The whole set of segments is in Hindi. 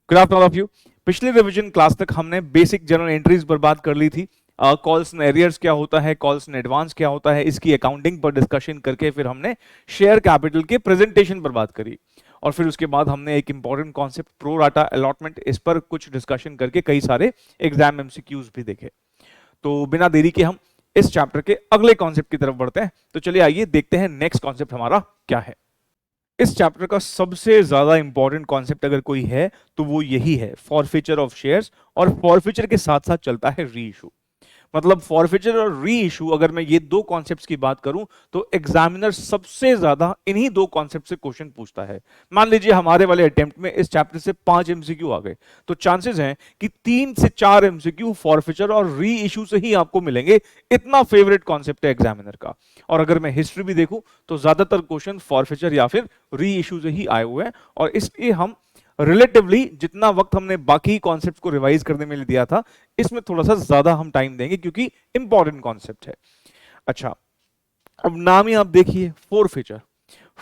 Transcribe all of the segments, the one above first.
Good afternoon of you. पिछले रिवीजन क्लास तक हमने बेसिक जनरल एंट्रीज पर बात कर ली थी। कॉल्स एंड एरियर्स क्या होता है, कॉल्स एंड एडवांस क्या होता है, इसकी अकाउंटिंग पर डिस्कशन करके फिर हमने शेयर कैपिटल के प्रेजेंटेशन पर बात करी। और फिर उसके बाद हमने एक important concept pro rata allotment, इस पर कुछ डिस्कशन करके कई सारे एग्जाम एमसीक्यूज भी देखे। तो बिना देरी के हम इस चैप्टर के अगले कॉन्सेप्ट की तरफ बढ़ते हैं। तो चलिए आइए देखते हैं नेक्स्ट कॉन्सेप्ट हमारा क्या है। इस चैप्टर का सबसे ज्यादा इंपॉर्टेंट कॉन्सेप्ट अगर कोई है तो वो यही है, फॉरफीचर ऑफ शेयर्स। और फॉरफीचर के साथ साथ चलता है री इशू। मतलब फॉरफीचर और री इशू, अगर मैं ये दो कॉन्सेप्ट्स की बात करूं तो एग्जामिनर सबसे ज्यादा इन्हीं दो कॉन्सेप्ट से क्वेश्चन पूछता है। मान लीजिए हमारे वाले अटेम्प्ट में इस चैप्टर से 5 एमसीक्यू आ गए, तो चांसेस हैं कि 3 से 4 एमसीक्यू फॉरफीचर और री इशू से ही आपको मिलेंगे। इतना फेवरेट कॉन्सेप्ट है एग्जामिनर का। और अगर मैं हिस्ट्री भी देखूं तो ज्यादातर क्वेश्चन फॉरफीचर या फिर री इशू से ही आए हुए हैं। और इसलिए हम रिलेटिवली जितना वक्त हमने बाकी कॉन्सेप्ट को रिवाइज करने में दिया था, इसमें थोड़ा सा ज्यादा हम टाइम देंगे क्योंकि इंपॉर्टेंट कॉन्सेप्ट है। अच्छा, अब नाम ही आप देखिए, फोरफीचर।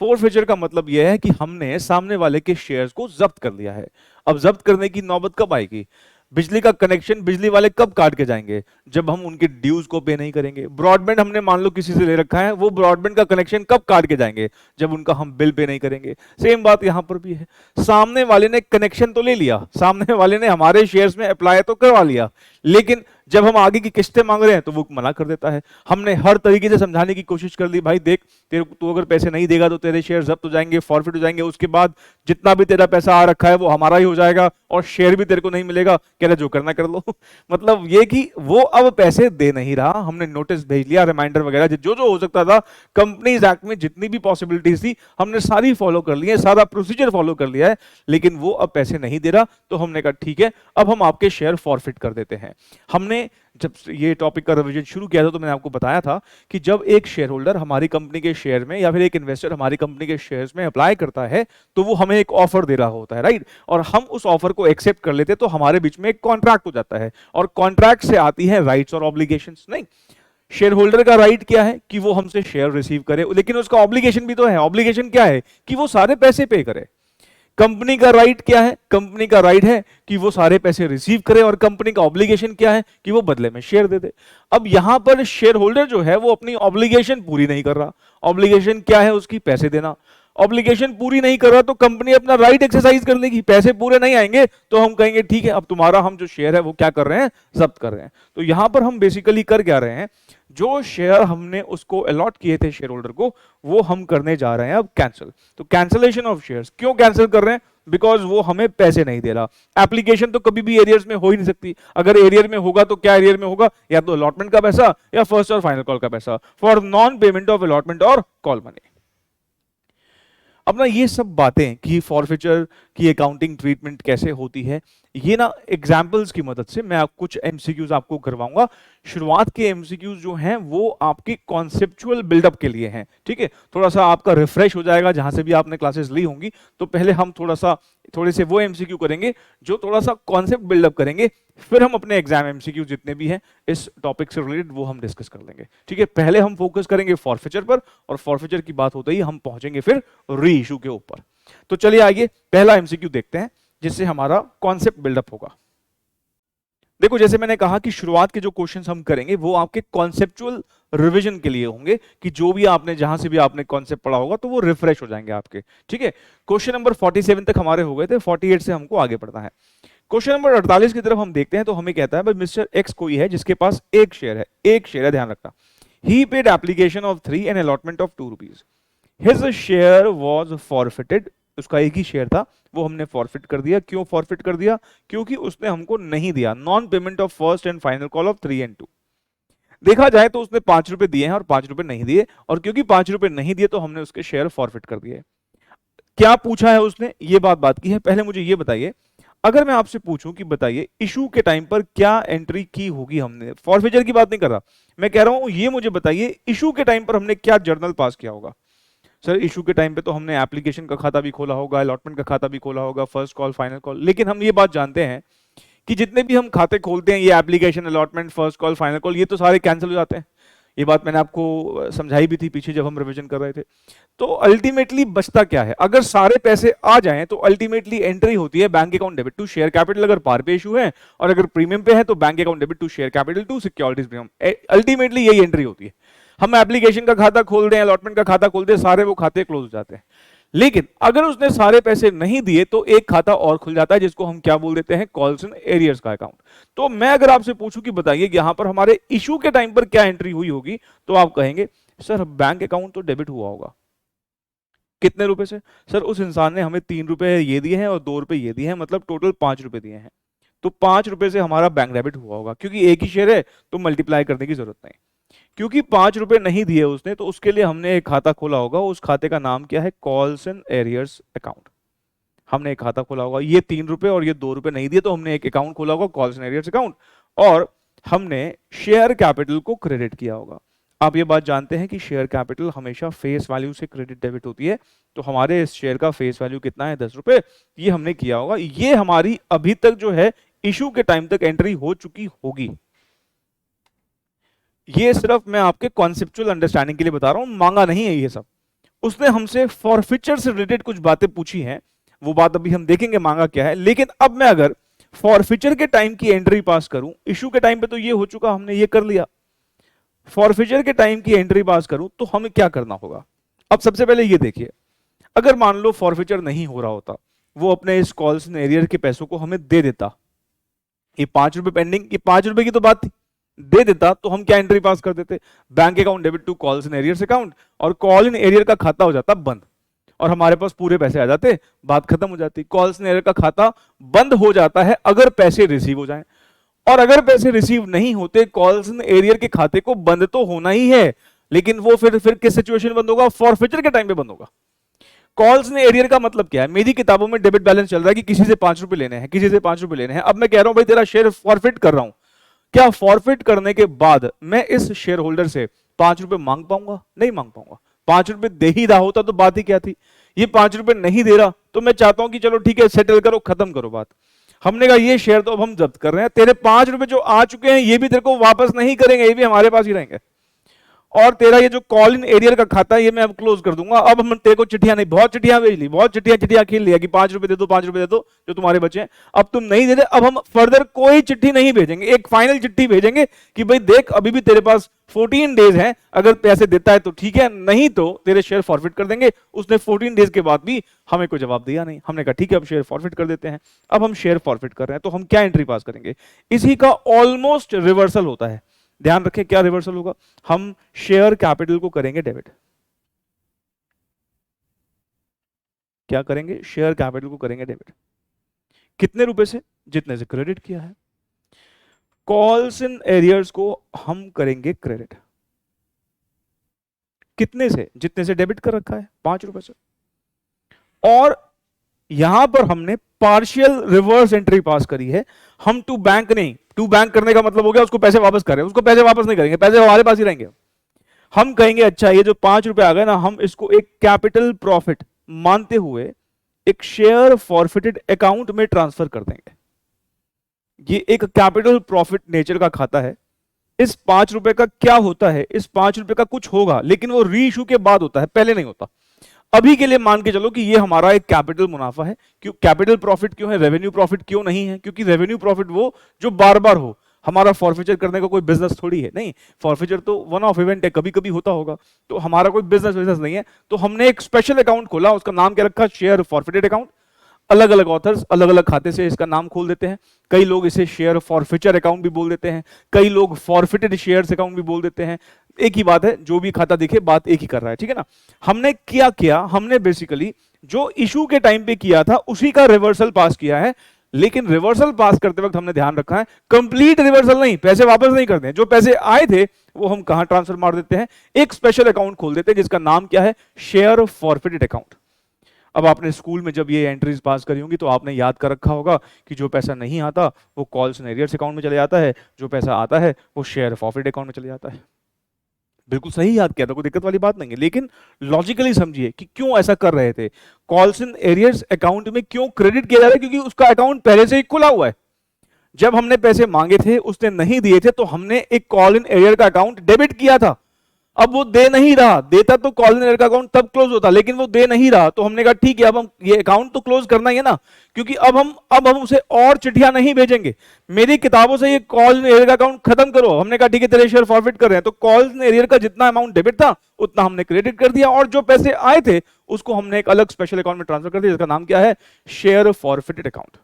फोरफीचर का मतलब यह है कि हमने सामने वाले के शेयर्स को जब्त कर लिया है। अब जब्त करने की नौबत कब आएगी? बिजली का कनेक्शन बिजली वाले कब काट के जाएंगे? जब हम उनके ड्यूज को पे नहीं करेंगे। ब्रॉडबैंड हमने मान लो किसी से ले रखा है, वो ब्रॉडबैंड का कनेक्शन कब काट के जाएंगे? जब उनका हम बिल पे नहीं करेंगे। सेम बात यहां पर भी है। सामने वाले ने कनेक्शन तो ले लिया, सामने वाले ने हमारे शेयर्स में अप्लाई तो करवा लिया, लेकिन जब हम आगे की किस्तें मांग रहे हैं तो वो मना कर देता है। हमने हर तरीके से समझाने की कोशिश कर ली, भाई देख तेरे तू अगर पैसे नहीं देगा तो तेरे शेयर जब्त हो जाएंगे, फॉरफिट हो जाएंगे, उसके बाद जितना भी तेरा पैसा आ रखा है वो हमारा ही हो जाएगा और शेयर भी तेरे को नहीं मिलेगा। कह रहे जो करना कर लो। मतलब ये कि वो अब पैसे दे नहीं रहा। हमने नोटिस भेज लिया, रिमाइंडर वगैरह जो जो हो सकता था, कंपनीज एक्ट में जितनी भी पॉसिबिलिटीज थी हमने सारी फॉलो कर ली है, सारा प्रोसीजर फॉलो कर लिया है, लेकिन वो अब पैसे नहीं दे रहा। तो हमने कहा ठीक है, अब हम आपके शेयर फॉरफिट कर देते हैं। हमने जब ये टॉपिक का रिवीजन शुरू किया था तो मैंने आपको बताया था कि जब एक शेयर होल्डर हमारी कंपनी के शेयर में या फिर एक इन्वेस्टर हमारी कंपनी के शेयर्स में अप्लाई करता है तो वो हमें एक ऑफर दे रहा होता है, राइट। और हम उस ऑफर को एक्सेप्ट कर लेते तो हमारे बीच में एक कॉन्ट्रैक्ट हो जाता है, और कॉन्ट्रैक्ट से आती है राइट्स और ऑब्लिगेशंस। नहीं, शेयर होल्डर का राइट क्या है कि वो हमसे शेयर रिसीव करे, लेकिन उसका ऑब्लिगेशन भी तो है। ऑब्लिगेशन क्या है कि वो सारे पैसे पे करे। कंपनी का राइट क्या है? कंपनी का राइट है कि वो सारे पैसे रिसीव करे, और कंपनी का ऑब्लिगेशन क्या है कि वो बदले में शेयर दे दे। अब यहां पर शेयर होल्डर जो है वो अपनी ऑब्लिगेशन पूरी नहीं कर रहा। ऑब्लिगेशन क्या है उसकी? पैसे देना। ऑब्लिगेशन पूरी नहीं कर रहा तो कंपनी अपना राइट एक्सरसाइज कर लेगी। पैसे पूरे नहीं आएंगे तो हम कहेंगे ठीक है, अब तुम्हारा हम जो शेयर है वो क्या कर रहे हैं? जब्त कर रहे हैं। तो यहां पर हम बेसिकली कर क्या रहे हैं, जो शेयर हमने उसको अलॉट किए थे शेयर होल्डर को, वो हम करने जा रहे हैं अब कैंसिल। तो कैंसिलेशन ऑफ शेयर्स। क्यों कैंसिल कर रहे हैं? बिकॉज वो हमें पैसे नहीं दे रहा। एप्लीकेशन तो कभी भी एरियर्स में हो ही नहीं सकती। अगर एरियर में होगा तो क्या एरियर में होगा? या तो अलॉटमेंट का पैसा या फर्स्ट और फाइनल कॉल का पैसा, for non payment of allotment और कॉल मनी। अपना ये सब बातें कि फॉरफिचर की अकाउंटिंग ट्रीटमेंट कैसे होती है, ये ना एग्जाम्पल्स की मदद से मैं कुछ एमसीक्यूज आपको करवाऊंगा। शुरुआत के एमसीक्यूज जो हैं वो आपकी कॉन्सेप्चुअल बिल्डअप के लिए हैं, ठीक है। थोड़ा सा आपका रिफ्रेश हो जाएगा जहां से भी आपने क्लासेस ली होंगी। तो पहले हम थोड़े से वो एमसीक्यू करेंगे जो थोड़ा सा कॉन्सेप्ट बिल्डअप करेंगे, फिर हम अपने एग्जाम एमसीक्यू जितने भी हैं इस टॉपिक से रिलेटेड वो हम डिस्कस कर लेंगे, ठीक है। पहले हम फोकस करेंगे फॉरफिचर पर, और फॉरफिचर की बात होते ही हम पहुंचेंगे फिर री इशू के ऊपर। तो चलिए आइए पहला एमसीक्यू देखते हैं जिससे हमारा कॉन्सेप्ट बिल्डअप होगा। देखो, जैसे मैंने कहा कि शुरुआत के जो क्वेश्चंस हम करेंगे वो आपके कॉन्सेप्चुअल रिवीजन के लिए होंगे, कि जो भी आपने जहां से भी आपने कॉन्सेप्ट पढ़ा होगा तो वो रिफ्रेश हो जाएंगे आपके, ठीक है। क्वेश्चन नंबर 47 तक हमारे हो गए थे, 48 से हमको आगे बढ़ना है। क्वेश्चन नंबर 48 की तरफ हम देखते हैं तो हमें कहता है भाई मिस्टर एक्स कोई है जिसके पास एक शेयर है, एक शेयर है, ध्यान रखना। He paid application of 3 and allotment of 2 rupees. His share was forfeited. उसका एक ही शेयर था, वो हमने फॉरफिट कर दिया। क्यों फॉरफिट कर दिया? क्योंकि उसने हमको नहीं दिया non payment of first and final call of 3 and 2। देखा जाए तो उसने 5 रुपए दिए हैं और 5 रुपए नहीं दिए, और क्योंकि 5 रुपए नहीं दिए तो हमने उसके शेयर फॉरफिट कर दिए। क्या पूछा है उसने? ये बात की है। पहले मुझे ये बताइए, अगर मैं आपसे पूछूं कि बताइए इशू के टाइम पर क्या एंट्री की होगी हमने, फॉरफिचर की बात नहीं कर रहा मैं, कह रहा हूं ये मुझे बताइए इशू के टाइम पर हमने क्या जर्नल पास किया होगा। सर इशू के टाइम पे तो हमने एप्लीकेशन का खाता भी खोला होगा, अलॉटमेंट का खाता भी खोला होगा, फर्स्ट कॉल फाइनल कॉल। लेकिन हम ये बात जानते हैं कि जितने भी हम खाते खोलते हैं, ये application, allotment, first call, final call, ये तो सारे कैंसिल हो जाते हैं। ये बात मैंने आपको समझाई भी थी पीछे जब हम रिवीजन कर रहे थे। तो अल्टीमेटली बचता क्या है, अगर सारे पैसे आ जाएं तो अल्टीमेटली एंट्री होती है bank account debit to share capital अगर पार पे इशू है, और अगर प्रीमियम पे है तो bank account debit to share capital to securities premium. Ultimately यही एंट्री होती है। हम एप्लीकेशन का खाता खोल दें, अलॉटमेंट का खाता खोल दें, सारे वो खाते क्लोज हो जाते हैं। लेकिन अगर उसने सारे पैसे नहीं दिए तो एक खाता और खुल जाता है जिसको हम क्या बोल देते हैं, कॉल्स एंड एरियर्स का अकाउंट। तो मैं अगर आपसे पूछूं कि बताइए कि यहां पर हमारे इशू के टाइम पर क्या एंट्री हुई होगी, तो आप कहेंगे सर बैंक अकाउंट तो डेबिट हुआ होगा। कितने रुपए से? सर उस इंसान ने हमें 3 रुपए ये दिए हैं और 2 रुपए ये दिए हैं, मतलब टोटल 5 रुपए दिए हैं। तो 5 रुपए से हमारा बैंक डेबिट हुआ होगा। क्योंकि एक ही शेयर है तो मल्टीप्लाई करने की जरूरत नहीं। क्योंकि 5 रुपए नहीं दिए उसने, तो उसके लिए हमने एक खाता खोला होगा। उस खाते का नाम क्या है, कॉल्स एंड एरियर्स अकाउंट। हमने एक खाता खोला होगा, ये 3 रुपए और ये 2 रुपए नहीं दिए, तो हमने एक अकाउंट खोला होगा, कॉल्स एंड एरियर्स अकाउंट, और हमने शेयर कैपिटल को क्रेडिट किया होगा। आप ये बात जानते हैं कि शेयर कैपिटल हमेशा फेस वैल्यू से क्रेडिट डेबिट होती है। तो हमारे इस शेयर का फेस वैल्यू कितना है, 10 रुपए, ये हमने किया होगा। ये हमारी अभी तक जो है इशू के टाइम तक एंट्री हो चुकी होगी। ये सिर्फ मैं आपके कॉन्सेप्चुअल अंडरस्टैंडिंग के लिए बता रहा हूं, मांगा नहीं है ये सब। उसने हमसे फॉरफिचर से रिलेटेड कुछ बातें पूछी हैं, वो बात अभी हम देखेंगे मांगा क्या है। लेकिन अब मैं अगर फॉरफिचर के टाइम की एंट्री पास करूं, इशू के टाइम पे तो ये हो चुका, हमने ये कर लिया, फॉरफिचर के टाइम की एंट्री पास करूं तो हमें क्या करना होगा। अब सबसे पहले ये देखिए, अगर मान लो फॉरफिचर नहीं हो रहा होता, वो अपने इस कॉल्स एंड एरियर के पैसों को हमें दे देता, ये 5 रुपए पेंडिंग, ये 5 रुपए की तो बात थी, दे देता, तो हम क्या एंट्री पास कर देते, bank account debit to calls and arrears account, और कॉल इन एरियर का खाता हो जाता बंद, और हमारे पास पूरे पैसे आ जाते, बात खत्म हो जाती। कॉल्स एंड एरियर का खाता बंद हो जाता है अगर पैसे रिसीव हो जाएं, और अगर पैसे रिसीव नहीं होते, कॉल्स एंड एरियर के खाते को बंद तो होना ही है, लेकिन वो फिर किस सिचुएशन बंद होगा, फॉरफिचर के टाइम पे बंद होगा। कॉल्स ने एरियर का मतलब क्या है, मेरी किताबों में डेबिट बैलेंस चल रहा है कि किसी से 5 रुपए लेने हैं, किसी से 5 रुपए लेने हैं। अब मैं कह रहा हूं भाई तेरा शेयर फॉरफिट कर रहा हूं, क्या फॉरफिट करने के बाद मैं इस शेयर होल्डर से 5 रुपए मांग पाऊंगा? नहीं मांग पाऊंगा। 5 रुपए दे ही रहा होता तो बात ही क्या थी। ये 5 रुपए नहीं दे रहा तो मैं चाहता हूं कि चलो ठीक है, सेटल करो, खत्म करो बात। हमने कहा ये शेयर तो अब हम जब्त कर रहे हैं, तेरे 5 रुपए जो आ चुके हैं ये भी तेरे को वापस नहीं करेंगे, ये भी हमारे पास ही रहेंगे, और तेरा ये जो कॉल इन एरियर का खाता है ये मैं अब क्लोज कर दूंगा। अब हम तेरे को चिट्ठियां नहीं, बहुत चिट्ठियां भेज ली, बहुत चिट्ठियां खेल लिया कि 5 रुपए दे दो, 5 रुपए दे दो जो तुम्हारे बचे हैं, अब तुम नहीं दे रहे, अब हम फर्दर कोई चिट्ठी नहीं भेजेंगे, एक फाइनल चिट्ठी भेजेंगे कि भाई देख अभी भी तेरे पास 14 डेज हैं, अगर पैसे देता है तो ठीक है, नहीं तो तेरे शेयर फॉरफिट कर देंगे। उसने 14 डेज के बाद भी हमें कोई जवाब दिया नहीं। हमने कहा ठीक है अब शेयर फॉरफिट कर देते हैं। अब हम शेयर फॉरफिट कर रहे हैं तो हम क्या एंट्री पास करेंगे, इसी का ऑलमोस्ट रिवर्सल होता है। ध्यान रखें क्या रिवर्सल होगा, हम शेयर कैपिटल को करेंगे डेबिट। क्या करेंगे, शेयर कैपिटल को करेंगे डेबिट। कितने रुपए से, जितने से क्रेडिट किया है। कॉल्स इन एरियर्स को हम करेंगे क्रेडिट, कितने से, जितने से डेबिट कर रखा है, 5 रुपए से। और यहां पर हमने पार्शियल रिवर्स एंट्री पास करी है, हम टू बैंक नहीं, टू बैंक करने का मतलब हो गया उसको पैसे वापस करें, उसको पैसे वापस नहीं करेंगे, पैसे हमारे पास ही रहेंगे। हम कहेंगे अच्छा ये जो 5 रुपए आ गए ना, हम इसको एक कैपिटल प्रॉफिट मानते हुए एक शेयर फॉरफिटेड अकाउंट में ट्रांसफर कर देंगे। ये एक कैपिटल प्रॉफिट नेचर का खाता है। इस 5 रुपए का क्या होता है, इस 5 रुपए का कुछ होगा, लेकिन वो री इशू के बाद होता है, पहले नहीं होता। अभी के लिए मान के चलो कि ये हमारा एक कैपिटल मुनाफा है। क्यों कैपिटल प्रॉफिट क्यों है, रेवेन्यू प्रॉफिट क्यों नहीं है? क्योंकि रेवेन्यू प्रॉफिट वो जो बार बार हो, हमारा फॉरफिचर करने का कोई बिजनेस थोड़ी है, नहीं, फॉरफिचर तो वन ऑफ इवेंट है, कभी कभी होता होगा, तो हमारा कोई बिजनेस नहीं है। तो हमने एक स्पेशल अकाउंट खोला, उसका नाम क्या रखा, शेयर फॉरफिटेड अकाउंट। अलग अलग ऑथर्स अलग अलग खाते से इसका नाम खोल देते हैं। कई लोग इसे शेयर फॉरफिचर अकाउंट भी बोल देते हैं, कई लोग फॉरफिटेड शेयर्स अकाउंट भी बोल देते हैं। एक ही बात है, जो भी खाता दिखे बात एक ही कर रहा है, ठीक है ना। हमने क्या किया, हमने बेसिकली जो इशू के टाइम पे किया था उसी का रिवर्सल पास किया है। लेकिन रिवर्सल पास करते वक्त हमने ध्यान रखा है कंप्लीट रिवर्सल नहीं, पैसे वापस नहीं करते हैं। जो पैसे आए थे वो हम कहां ट्रांसफर मार देते हैं, एक स्पेशल अकाउंट खोल देते हैं जिसका नाम क्या है, शेयर फॉरफिटेड अकाउंट। अब आपने स्कूल में जब ये एंट्रीज पास करी होंगी तो आपने याद कर रखा होगा कि जो पैसा नहीं आता वो कॉल्स एंड एरियर्स अकाउंट में चले जाता है, जो पैसा आता है वो शेयर फॉरफिटेड अकाउंट में चले जाता है। बिल्कुल सही याद किया था, कोई दिक्कत वाली बात नहीं है। लेकिन लॉजिकली समझिए कि क्यों ऐसा कर रहे थे। कॉल्स एंड एरियर्स अकाउंट में क्यों क्रेडिट किया जा रहा है, क्योंकि उसका अकाउंट पहले से ही खुला हुआ है। जब हमने पैसे मांगे थे उसने नहीं दिए थे तो हमने एक कॉल इन एरियर का अकाउंट डेबिट किया था, अब वो दे नहीं रहा, देता तो कॉल एंड एरियर का अकाउंट तब क्लोज होता, लेकिन वो दे नहीं रहा, तो हमने कहा ठीक है अब हम ये अकाउंट तो क्लोज करना ही है ना, क्योंकि अब हम उसे और चिट्ठियां नहीं भेजेंगे, मेरी किताबों से ये कॉल एंड एरियर का अकाउंट खत्म करो। हमने कहा ठीक है तेरे शेयर फॉरफिट कर रहे हैं, तो कॉल एंड एरियर का जितना अमाउंट डेबिट था उतना हमने क्रेडिट कर दिया, और जो पैसे आए थे उसको हमने एक अलग स्पेशल अकाउंट में ट्रांसफर कर दिया, जिसका नाम क्या है, शेयर फॉरफिटेड अकाउंट।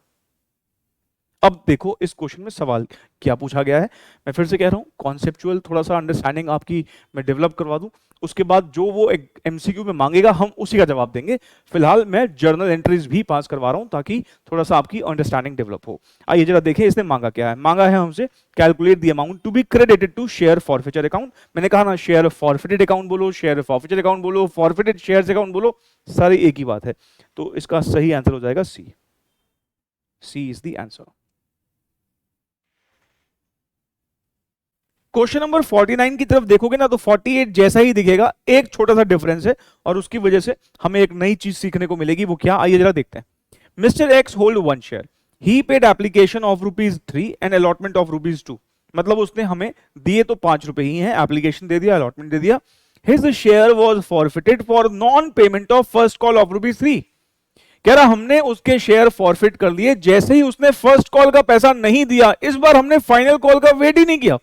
अब देखो इस क्वेश्चन में सवाल क्या पूछा गया है, मैं फिर से कह रहा हूं कॉन्सेप्चुअल थोड़ा सा अंडरस्टैंडिंग आपकी मैं डेवलप करवा दूं, उसके बाद जो वो एमसीक्यू में मांगेगा हम उसी का जवाब देंगे। फिलहाल मैं जर्नल एंट्रीज भी पास करवा रहा हूं ताकि थोड़ा सा आपकी अंडरस्टैंडिंग डेवलप हो। आइए जरा देखें इसने मांगा क्या है। मांगा है हमसे calculate the amount to be credited to share forfeiture account. मैंने कहा ना शेयर फॉरफिटेड अकाउंट बोलो, शेयर फॉरफिचर अकाउंट बोलो, फॉरफिटेड शेयर अकाउंट बोलो, सारी एक ही बात है। तो इसका सही आंसर हो जाएगा C. C is the answer. Question number 49 की तरफ देखोगे ना तो 48 जैसा ही दिखेगा, एक छोटा सा डिफरेंस है और उसकी वजह से हमें एक नई चीज सीखने को मिलेगी। वो क्या, आइए जरा देखते हैं। Mister X hold 1 share, he paid application of ₹3 and allotment of ₹2। मतलब उसने हमें दिए तो 5 रुपए ही हैं, एप्लीकेशन दे दिया, अलॉटमेंट दे दिया। His share was forfeited for non payment of first call of ₹3। कह रहा हमने उसके शेयर फॉरफिट कर लिए जैसे ही उसने फर्स्ट कॉल का पैसा नहीं दिया। इस बार हमने फाइनल कॉल का वेट ही नहीं किया,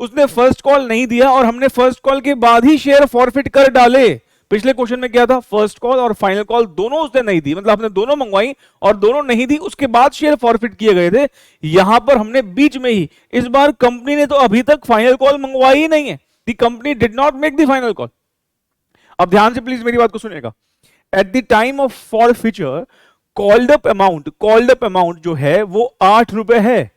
उसने फर्स्ट कॉल नहीं दिया और हमने फर्स्ट कॉल के बाद ही शेयर फॉरफिट कर डाले। पिछले क्वेश्चन में क्या था, फर्स्ट कॉल और फाइनल कॉल दोनों उसने नहीं दी, मतलब हमने दोनों मंगवाई और दोनों नहीं दी, उसके बाद शेयर फॉरफिट किए गए थे। यहां पर हमने बीच में ही, इस बार कंपनी ने तो अभी तक फाइनल कॉल मंगवाई ही नहीं है। The company did not make the final call. अब ध्यान से प्लीज मेरी बात को सुनिएगा। At the time of forfeiture called up amount जो है वो 8 रुपए है।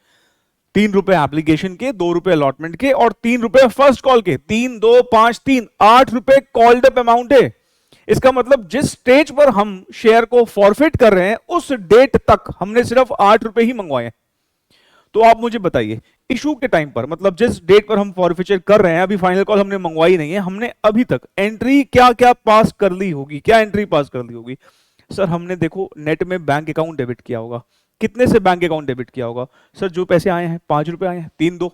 3 रुपए एप्लीकेशन के, 2 रुपए अलॉटमेंट के और 3 रुपए फर्स्ट कॉल के। 3, 2, 5, 3, 8 रुपए कॉल्ड अप अमाउंट है। इसका मतलब जिस स्टेज पर हम शेयर को फॉरफिट कर रहे हैं उस डेट तक हमने सिर्फ 8 रुपए ही मंगवाए हैं। तो आप मुझे बताइए इशू के टाइम पर, मतलब जिस डेट पर हम फॉरफिचर कर रहे हैं, अभी फाइनल कॉल हमने मंगवाई नहीं है, हमने अभी तक एंट्री क्या क्या पास कर ली होगी, क्या एंट्री पास कर ली होगी? सर हमने देखो नेट में बैंक अकाउंट डेबिट किया होगा। कितने से बैंक अकाउंट डेबिट किया होगा? सर जो पैसे आए हैं 5 रुपए आए हैं, 3, 2,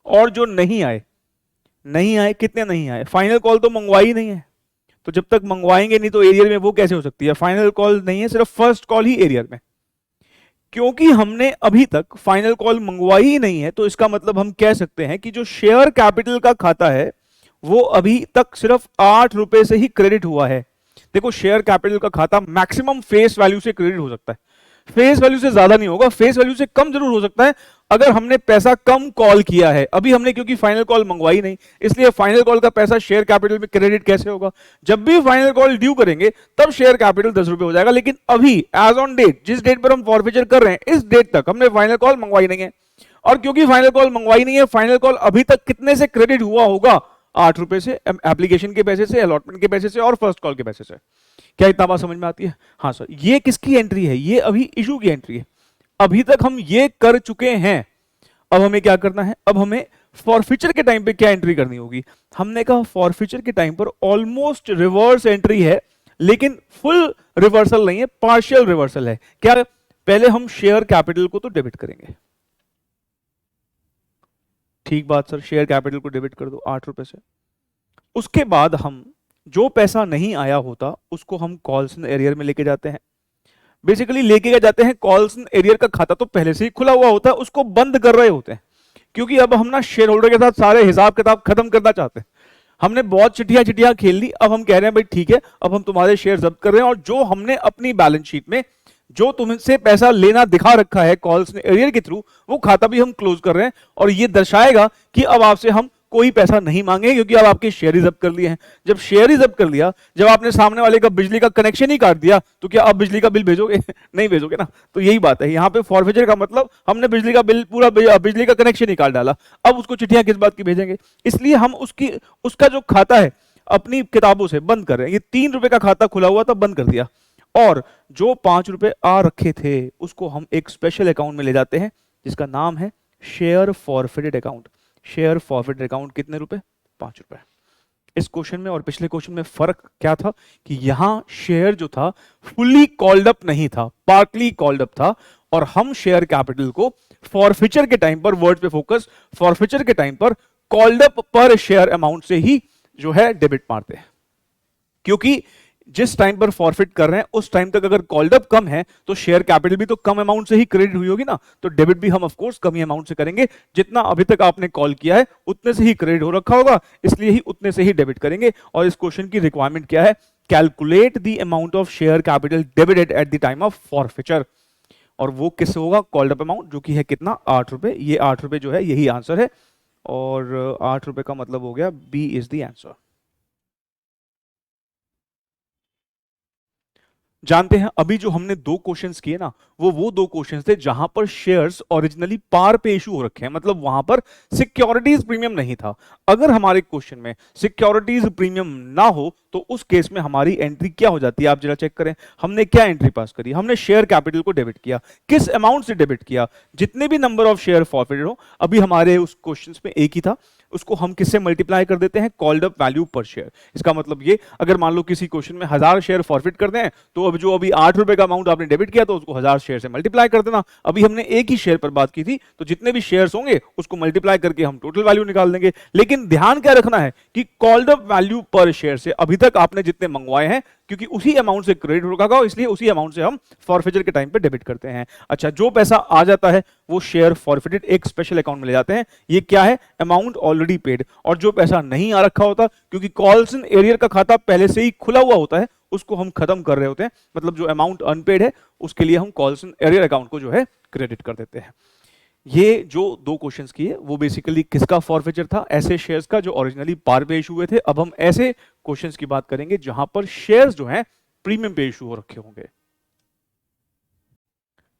और जो नहीं आए कितने नहीं आए? फाइनल कॉल तो मंगवाई नहीं है, तो जब तक मंगवाएंगे नहीं तो एरियर में वो कैसे हो सकती है? फाइनल कॉल नहीं है, सिर्फ फर्स्ट कॉल ही एरियर में। क्योंकि हमने अभी तक फाइनल कॉल मंगवाई ही नहीं है, तो इसका मतलब हम कह सकते हैं कि जो शेयर कैपिटल का खाता है वो अभी तक सिर्फ 8 रुपए से ही क्रेडिट हुआ है। देखो शेयर कैपिटल का खाता मैक्सिमम फेस वैल्यू से क्रेडिट हो सकता है, फेस वैल्यू से ज्यादा नहीं होगा, फेस वैल्यू से कम जरूर हो सकता है अगर हमने पैसा कम कॉल किया है। अभी हमने क्योंकि फाइनल कॉल मंगवाई नहीं, इसलिए फाइनल कॉल का पैसा शेयर कैपिटल में क्रेडिट कैसे होगा? जब भी फाइनल कॉल ड्यू करेंगे तब शेयर कैपिटल 10 रुपए हो जाएगा। लेकिन अभी एज ऑन डेट, जिस डेट पर हम फॉरफिचर कर रहे हैं, इस डेट तक हमने फाइनल कॉल मंगवाई नहीं है, और क्योंकि फाइनल कॉल मंगवाई नहीं है, फाइनल कॉल अभी तक कितने से क्रेडिट हुआ होगा? 8 रुपए से, एप्लीकेशन के पैसे से, अलॉटमेंट के पैसे से और फर्स्ट कॉल के पैसे से। क्या इतना बात समझ में आती है? हाँ सर, ये किसकी एंट्री है? ये अभी इशू की एंट्री है। अभी तक हम ये कर चुके हैं, अब हमें क्या करना है? अब हमें फॉरफिचर के टाइम पे क्या एंट्री करनी होगी? हमने कहा फॉरफिचर के टाइम पर ऑलमोस्ट रिवर्स एंट्री है, लेकिन फुल रिवर्सल नहीं है, पार्शियल रिवर्सल है। क्या? पहले हम शेयर कैपिटल को तो डेबिट करेंगे। ठीक बात सर, शेयर कैपिटल को डेबिट कर दो 8 रुपए से। उसके बाद हम जो पैसा नहीं आया होता उसको हम कॉल्स एंड एरियर में लेके जाते हैं। बेसिकली लेके जाते हैं, कॉल्स एंड एरियर का खाता तो पहले से ही खुला हुआ होता है, उसको बंद कर रहे होते हैं, क्योंकि अब हम ना शेयर होल्डर के साथ सारे हिसाब किताब खत्म करना चाहते हैं। हमने बहुत चिट्ठियां खेल ली, अब हम कह रहे हैं भाई ठीक है, अब हम तुम्हारे शेयर जब्त कर रहे हैं, और जो हमने अपनी बैलेंस शीट में जो तुमसे पैसा लेना दिखा रखा है कॉल्स एरियर के थ्रू, वो खाता भी हम क्लोज कर रहे हैं, और ये दर्शाएगा कि अब आपसे हम कोई पैसा नहीं मांगे, क्योंकि अब आपके शेयर ही जब्त कर लिए हैं। जब शेयर ही जब्त कर लिया, जब आपने सामने वाले का बिजली का कनेक्शन ही काट दिया, तो क्या आप बिजली का बिल भेजोगे? नहीं भेजोगे ना। तो यही बात है, यहाँ पे फॉरफिचर का मतलब हमने बिजली का बिल, पूरा बिजली का कनेक्शन ही काट डाला, अब उसको चिट्ठियां किस बात की भेजेंगे? इसलिए हम उसका जो खाता है अपनी किताबों से बंद कर रहे हैं। ये 3 रुपए का खाता खुला हुआ था, बंद कर दिया, और जो 5 रुपए आ रखे थे उसको हम एक स्पेशल अकाउंट में ले जाते हैं जिसका नाम है share forfeited account. Share forfeited account कितने रुपए? 5 रुपए। इस क्वेश्चन में और पिछले क्वेश्चन में फर्क क्या था कि यहां शेयर जो था फुल्ली कॉल्ड अप नहीं था, पार्टली कॉल्ड अप था, और हम शेयर कैपिटल को फॉरफिचर के टाइम पर, वर्ड पे फोकस, फॉरफिचर के टाइम पर कॉल्ड अप पर शेयर अमाउंट से ही जो है डेबिट मारते हैं, क्योंकि जिस टाइम पर फॉरफिट कर रहे हैं उस टाइम तक अगर कॉल्ड अप कम है तो शेयर कैपिटल भी तो कम अमाउंट से ही क्रेडिट हुई होगी ना, तो डेबिट भी हम of course come he amount से करेंगे, जितना अभी तक आपने कॉल किया है उतने से ही क्रेडिट हो रखा होगा, इसलिए ही उतने से ही डेबिट करेंगे। और इस क्वेश्चन की रिक्वायरमेंट क्या है, calculate the amount of share capital debited eight the time of forfeiture, और वो किससे होगा, कॉल्ड अप अमाउंट, जो कि है कितना, 8 रुपए। ये 8 रुपए जो है यही आंसर है, और 8 रुपए का मतलब हो गया बी इज द आंसर। जानते हैं अभी जो हमने दो क्वेश्चंस किए ना, वो दो क्वेश्चंस थे जहां पर शेयर्स ओरिजिनली पार पे इशू हो रखे हैं, मतलब वहां पर सिक्योरिटीज प्रीमियम नहीं था। अगर हमारे क्वेश्चन में सिक्योरिटीज प्रीमियम ना हो तो उस केस में हमारी एंट्री क्या हो जाती है, आप जरा चेक करें। हमने क्या एंट्री पास करी, हमने शेयर कैपिटल को डेबिट किया। किस अमाउंट से डेबिट किया, जितने भी नंबर ऑफ शेयर फॉरफिटेड हो। अभी हमारे उस क्वेश्चन में एक ही था, उसको हम किससे मल्टीप्लाई कर देते हैं, कॉल्ड अप वैल्यू पर शेयर। इसका मतलब ये, अगर मान लो किसी क्वेश्चन में 1000 शेयर फॉरफिट कर दें, तो अभी 8 रुपए का अमाउंट आपने डेबिट किया तो उसको 1000 शेयर से मल्टीप्लाई कर देना। अभी हमने एक ही शेयर पर बात की थी, तो जितने भी शेयर्स होंगे उसको मल्टीप्लाई करके हम टोटल वैल्यू निकाल देंगे। लेकिन ध्यान क्या रखना है कि कॉल्ड अप वैल्यू पर शेयर से अभी तक आपने जितने मंगवाए हैं, क्योंकि उसी अमाउंट से क्रेडिट होगा, इसलिए उसी अमाउंट से हम फॉरफिचर के टाइम पे डेबिट करते हैं। अच्छा, जो पैसा आ जाता है वो शेयर फॉरफिटेड एक स्पेशल अकाउंट में ले जाते हैं। ये क्या है, अमाउंट ऑलरेडी पेड। और जो पैसा नहीं आ रखा होता, क्योंकि कॉल्स एंड एरियर का खाता पहले से ही खुला हुआ होता है, उसको हम खत्म कर रहे होते हैं, मतलब जो अमाउंट अनपेड है उसके लिए हम कॉल्स एंड एरियर अकाउंट को जो है क्रेडिट कर देते हैं। ये जो दो क्वेश्चंस किए वो बेसिकली किसका फॉरफिचर था, ऐसे शेयर्स का जो ओरिजिनली पार पे इशू हुए थे। अब हम ऐसे क्वेश्चंस की बात करेंगे जहां पर शेयर्स जो हैं प्रीमियम पे इशू हो रखे होंगे।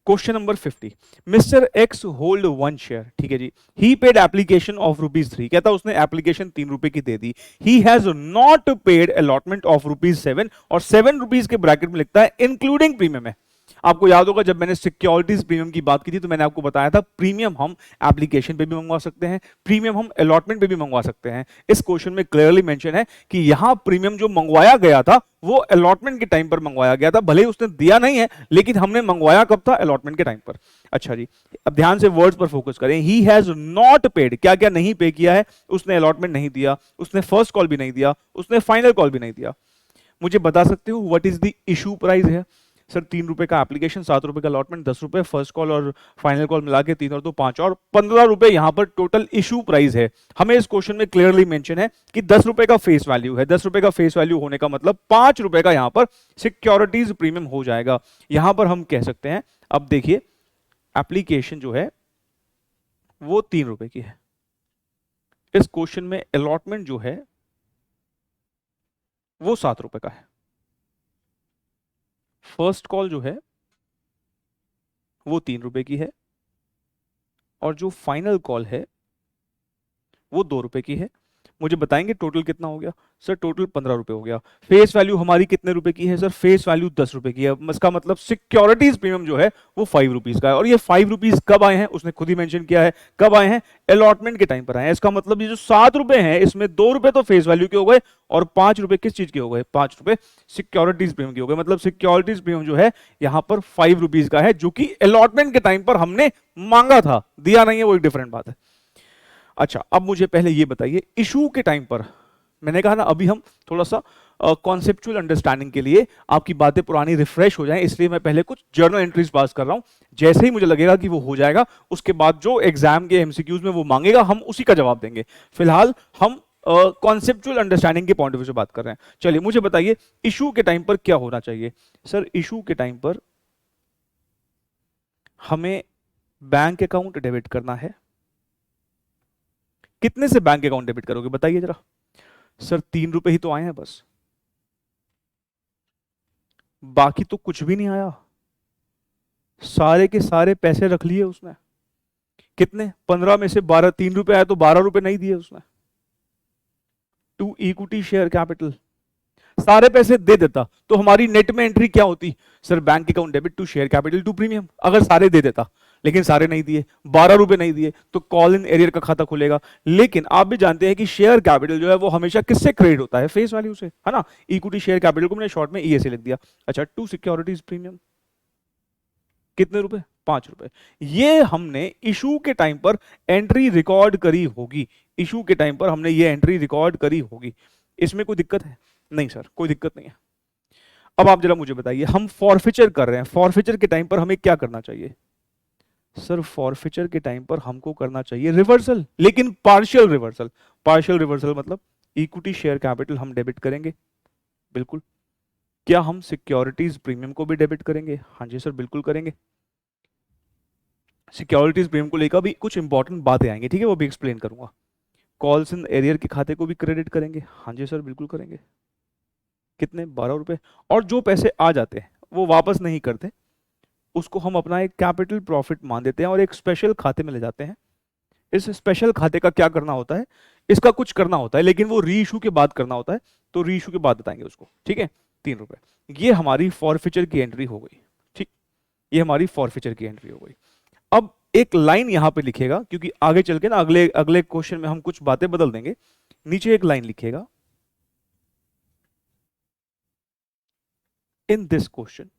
Question number 50, mister X hold 1 share, ठीक है जी। ही पेड एप्लीकेशन ऑफ ₹3, कहता उसने एप्लीकेशन 3 रुपए की दे दी। He has not paid allotment of ₹7, और 7 रुपीज के ब्रैकेट में लिखता है इंक्लूडिंग प्रीमियम है। आपको याद होगा जब मैंने सिक्योरिटीज प्रीमियम की बात की थी तो मैंने आपको बताया था प्रीमियम हम एप्लीकेशन पे भी मंगवा सकते हैं, प्रीमियम हम अलॉटमेंट पे भी मंगवा सकते हैं। इस क्वेश्चन में क्लियरली मेंशन है कि यहां प्रीमियम जो मंगवाया गया था वो अलॉटमेंट के टाइम पर मंगवाया गया था, भले ही उसने दिया नहीं है लेकिन हमने मंगवाया कब था, अलॉटमेंट के टाइम पर। अच्छा जी, अब ध्यान से वर्ड्स पर फोकस करें। ही हैज नॉट पेड, क्या क्या नहीं पे किया है, उसने अलॉटमेंट नहीं दिया, उसने फर्स्ट कॉल भी नहीं दिया, उसने फाइनल कॉल भी नहीं दिया। मुझे बता सकते हो what is the issue price है? सर 3 रुपए का एप्लीकेशन, 7 रुपए का अलॉटमेंट, 10 रुपए फर्स्ट कॉल और फाइनल कॉल मिला के 3 और 2 5 और 15 रुपए यहां पर टोटल इशू प्राइस है। हमें इस क्वेश्चन में क्लियरली मेंशन है कि 10 रुपए का फेस वैल्यू है। 10 रुपए का फेस वैल्यू होने का मतलब 5 रुपए का यहां पर सिक्योरिटीज प्रीमियम हो जाएगा। यहां पर हम कह सकते हैं, अब देखिए एप्लीकेशन जो है वो 3 रुपए की है। इस क्वेश्चन में अलॉटमेंट जो है वो 7 रुपए का है। फर्स्ट कॉल जो है वो 3 रुपए की है, और जो फाइनल कॉल है वो 2 रुपए की है। मुझे बताएंगे टोटल कितना हो गया? सर टोटल 15 रुपए हो गया। फेस वैल्यू हमारी कितने रुपए की है? सर फेस वैल्यू 10 रुपए की है। इसका मतलब सिक्योरिटीज प्रीमियम जो है वो 5 रुपीज का है। और ये 5 रुपीज कब आए हैं उसने खुद ही मेंशन किया है, कब आए हैं? अलॉटमेंट के टाइम पर आए हैं। इसका मतलब ये जो 7 रुपए हैं इसमें 2 रुपए तो फेस वैल्यू के हो गए और 5 रुपए किस चीज के हो गए? 5 रुपए सिक्योरिटीज प्रीमियम के हो गए। मतलब सिक्योरिटीज प्रीमियम जो है यहां पर 5 रुपीज का है, जो कि अलॉटमेंट के टाइम पर हमने मांगा था, दिया नहीं है, वो एक डिफरेंट बात है। अच्छा, अब मुझे पहले ये बताइए, इशू के टाइम पर मैंने कहा ना अभी हम थोड़ा सा कॉन्सेप्चुअल अंडरस्टैंडिंग के लिए आपकी बातें पुरानी रिफ्रेश हो जाएं, इसलिए मैं पहले कुछ जर्नल एंट्रीज पास कर रहा हूं। जैसे ही मुझे लगेगा कि वो हो जाएगा उसके बाद जो एग्जाम के एमसीक्यूज में वो मांगेगा हम उसी का जवाब देंगे। फिलहाल हम कॉन्सेप्चुअल अंडरस्टैंडिंग के पॉइंट ऑफ व्यू से बात कर रहे हैं। चलिए मुझे बताइए इशू के टाइम पर क्या होना चाहिए? सर इशू के टाइम पर हमें बैंक अकाउंट डेबिट करना है। कितने से बैंक अकाउंट डेबिट करोगे बताइए जरा? सर 3 रुपए ही तो आए हैं बस, बाकी तो कुछ भी नहीं आया। सारे के सारे पैसे रख लिए उसने। कितने? 15 में से 12, 3 रुपए आए तो 12 रुपए नहीं दिए उसने। टू इक्विटी शेयर कैपिटल, सारे पैसे दे देता तो हमारी नेट में एंट्री क्या होती? Sir bank account debit to share capital to premium. अगर सारे दे देता, लेकिन सारे नहीं दिए, 12 रुपए नहीं दिए, तो कॉल इन एरियर का खाता खुलेगा। लेकिन आप भी जानते हैं कि शेयर कैपिटल जो है वो हमेशा किससे क्रेडिट होता है? फेस वैल्यू से, है ना। इक्विटी शेयर कैपिटल को मैंने शॉर्ट में ईए से लिख दिया। अच्छा, टू सिक्योरिटीज प्रीमियम, कितने रुपए? 5 रुपए। ये हमने इशू के टाइम पर एंट्री रिकॉर्ड करी होगी, इशू के टाइम पर हमने ये एंट्री रिकॉर्ड करी होगी। इसमें कोई दिक्कत है? नहीं सर, कोई दिक्कत नहीं है। अब आप जरा मुझे बताइए, हम फॉरफिचर कर रहे हैं, फॉरफिचर के टाइम पर हमें क्या करना चाहिए? सर फॉरफिचर के टाइम पर हमको करना चाहिए रिवर्सल, लेकिन पार्शियल रिवर्सल। पार्शियल रिवर्सल मतलब इक्विटी शेयर कैपिटल हम डेबिट करेंगे, बिल्कुल। क्या हम सिक्योरिटीज प्रीमियम को भी डेबिट करेंगे? हाँ जी सर, बिल्कुल करेंगे। सिक्योरिटीज प्रीमियम को लेकर भी कुछ इंपॉर्टेंट बातें आएंगी, ठीक है, वो भी एक्सप्लेन करूंगा। कॉल्स इन एरियर के खाते को भी क्रेडिट करेंगे? हाँ जी सर, बिल्कुल करेंगे। कितने? 12 रुपए। और जो पैसे आ जाते हैं वो वापस नहीं करते, उसको हम अपना एक कैपिटल प्रॉफिट मान देते हैं और एक स्पेशल खाते में ले जाते हैं। इस स्पेशल खाते का क्या करना होता है? इसका कुछ करना होता है, लेकिन वो रीइशू के बाद करना होता है, तो रीइशू के बाद बताएंगे उसको, ठीक है। 3 रुपए। ये हमारी फॉरफिचर की एंट्री हो गई, ठीक, ये हमारी फॉरफिचर की एंट्री हो गई। अब एक लाइन यहां पे लिखेगा, क्योंकि आगे चल के ना अगले अगले क्वेश्चन में हम कुछ बातें बदल देंगे। नीचे एक लाइन लिखेगा, in this question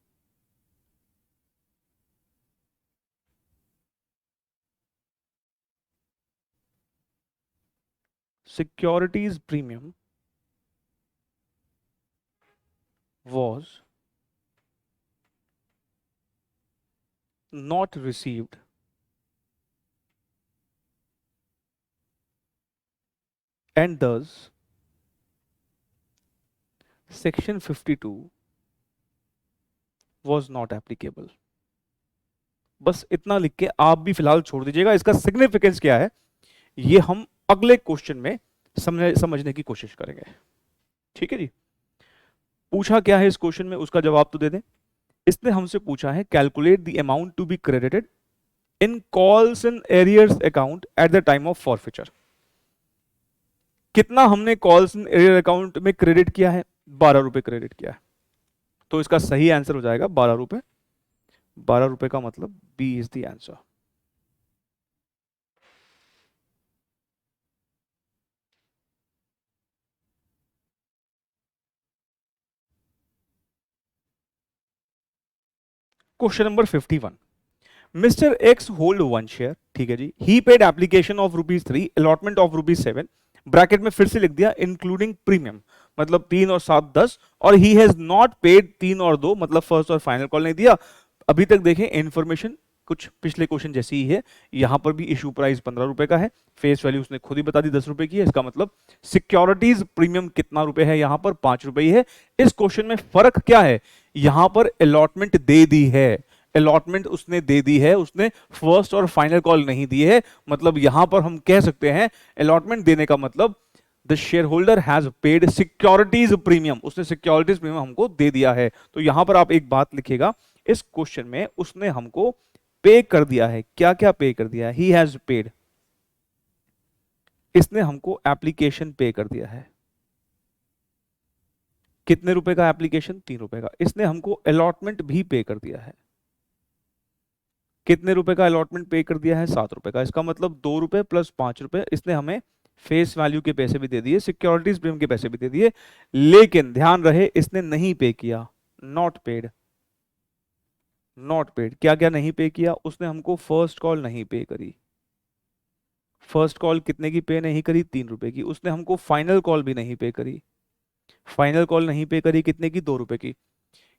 securities premium was not received and thus section 52 was not applicable। बस इतना लिख के आप भी फिलहाल छोड़ दीजिएगा। इसका सिग्निफिकेंस क्या है ये हम अगले क्वेश्चन में समझने की कोशिश करेंगे, ठीक है जी। पूछा क्या है इस क्वेश्चन में, उसका जवाब तो दे दें। इसने हमसे पूछा है calculate the amount to be credited in calls and arrears account at the time of forfeiture. कितना हमने कॉल्स एंड एरियर अकाउंट में क्रेडिट किया है? 12 रुपए क्रेडिट किया है। तो इसका सही आंसर हो जाएगा 12 रुपए। 12 रुपए का मतलब B is the answer. Question number 51, mister X hold 1 share, ठीक है जी। He paid application of ₹3, allotment of ₹7, bracket में फिर से लिख दिया इंक्लूडिंग प्रीमियम, मतलब 3 और 7 10, और ही हैज नॉट पेड 3 और 2, मतलब फर्स्ट और फाइनल कॉल नहीं दिया। अभी तक देखें इंफॉर्मेशन कुछ पिछले क्वेश्चन जैसी ही है। यहां पर भी इशू प्राइस 15 रुपए का है, फेस वैल्यू उसने खुद ही बता दी 10 रुपए की है। इसका मतलब सिक्योरिटीज प्रीमियम कितना रुपए है? यहां पर 5 रुपए ही है। इस क्वेश्चन में फर्क क्या है? यहां पर अलॉटमेंट दे दी है, अलॉटमेंट उसने दे दी है, उसने फर्स्ट और फाइनल कॉल नहीं दी है। मतलब यहां पर हम कह सकते हैं अलॉटमेंट देने का मतलब the share holder has paid securities premium, उसने सिक्योरिटीज प्रीमियम हमको दे दिया है। तो यहां पर आप एक बात लिखिएगा, इस क्वेश्चन में उसने हमको पे कर दिया है। क्या क्या पे कर दिया है? ही हैज पेड, इसने हमको एप्लीकेशन पे कर दिया है। कितने रुपए का एप्लीकेशन? 3 रुपए का। इसने हमको अलॉटमेंट भी पे कर दिया है। कितने रुपए का अलॉटमेंट पे कर दिया है? 7 रुपए का। इसका मतलब 2 रुपए प्लस 5 रुपए इसने हमें फेस वैल्यू के पैसे भी दे दिए, सिक्योरिटीज प्रीमियम के पैसे भी दे दिए। लेकिन ध्यान रहे इसने नहीं पे किया, नॉट पेड। नॉट पेड क्या क्या नहीं पे किया? उसने हमको फर्स्ट कॉल नहीं पे करी। फर्स्ट कॉल कितने की पे नहीं करी? 3 रुपए की। उसने हमको फाइनल कॉल भी नहीं पे करी। फाइनल कॉल नहीं पे करी कितने की? 2 रुपए की।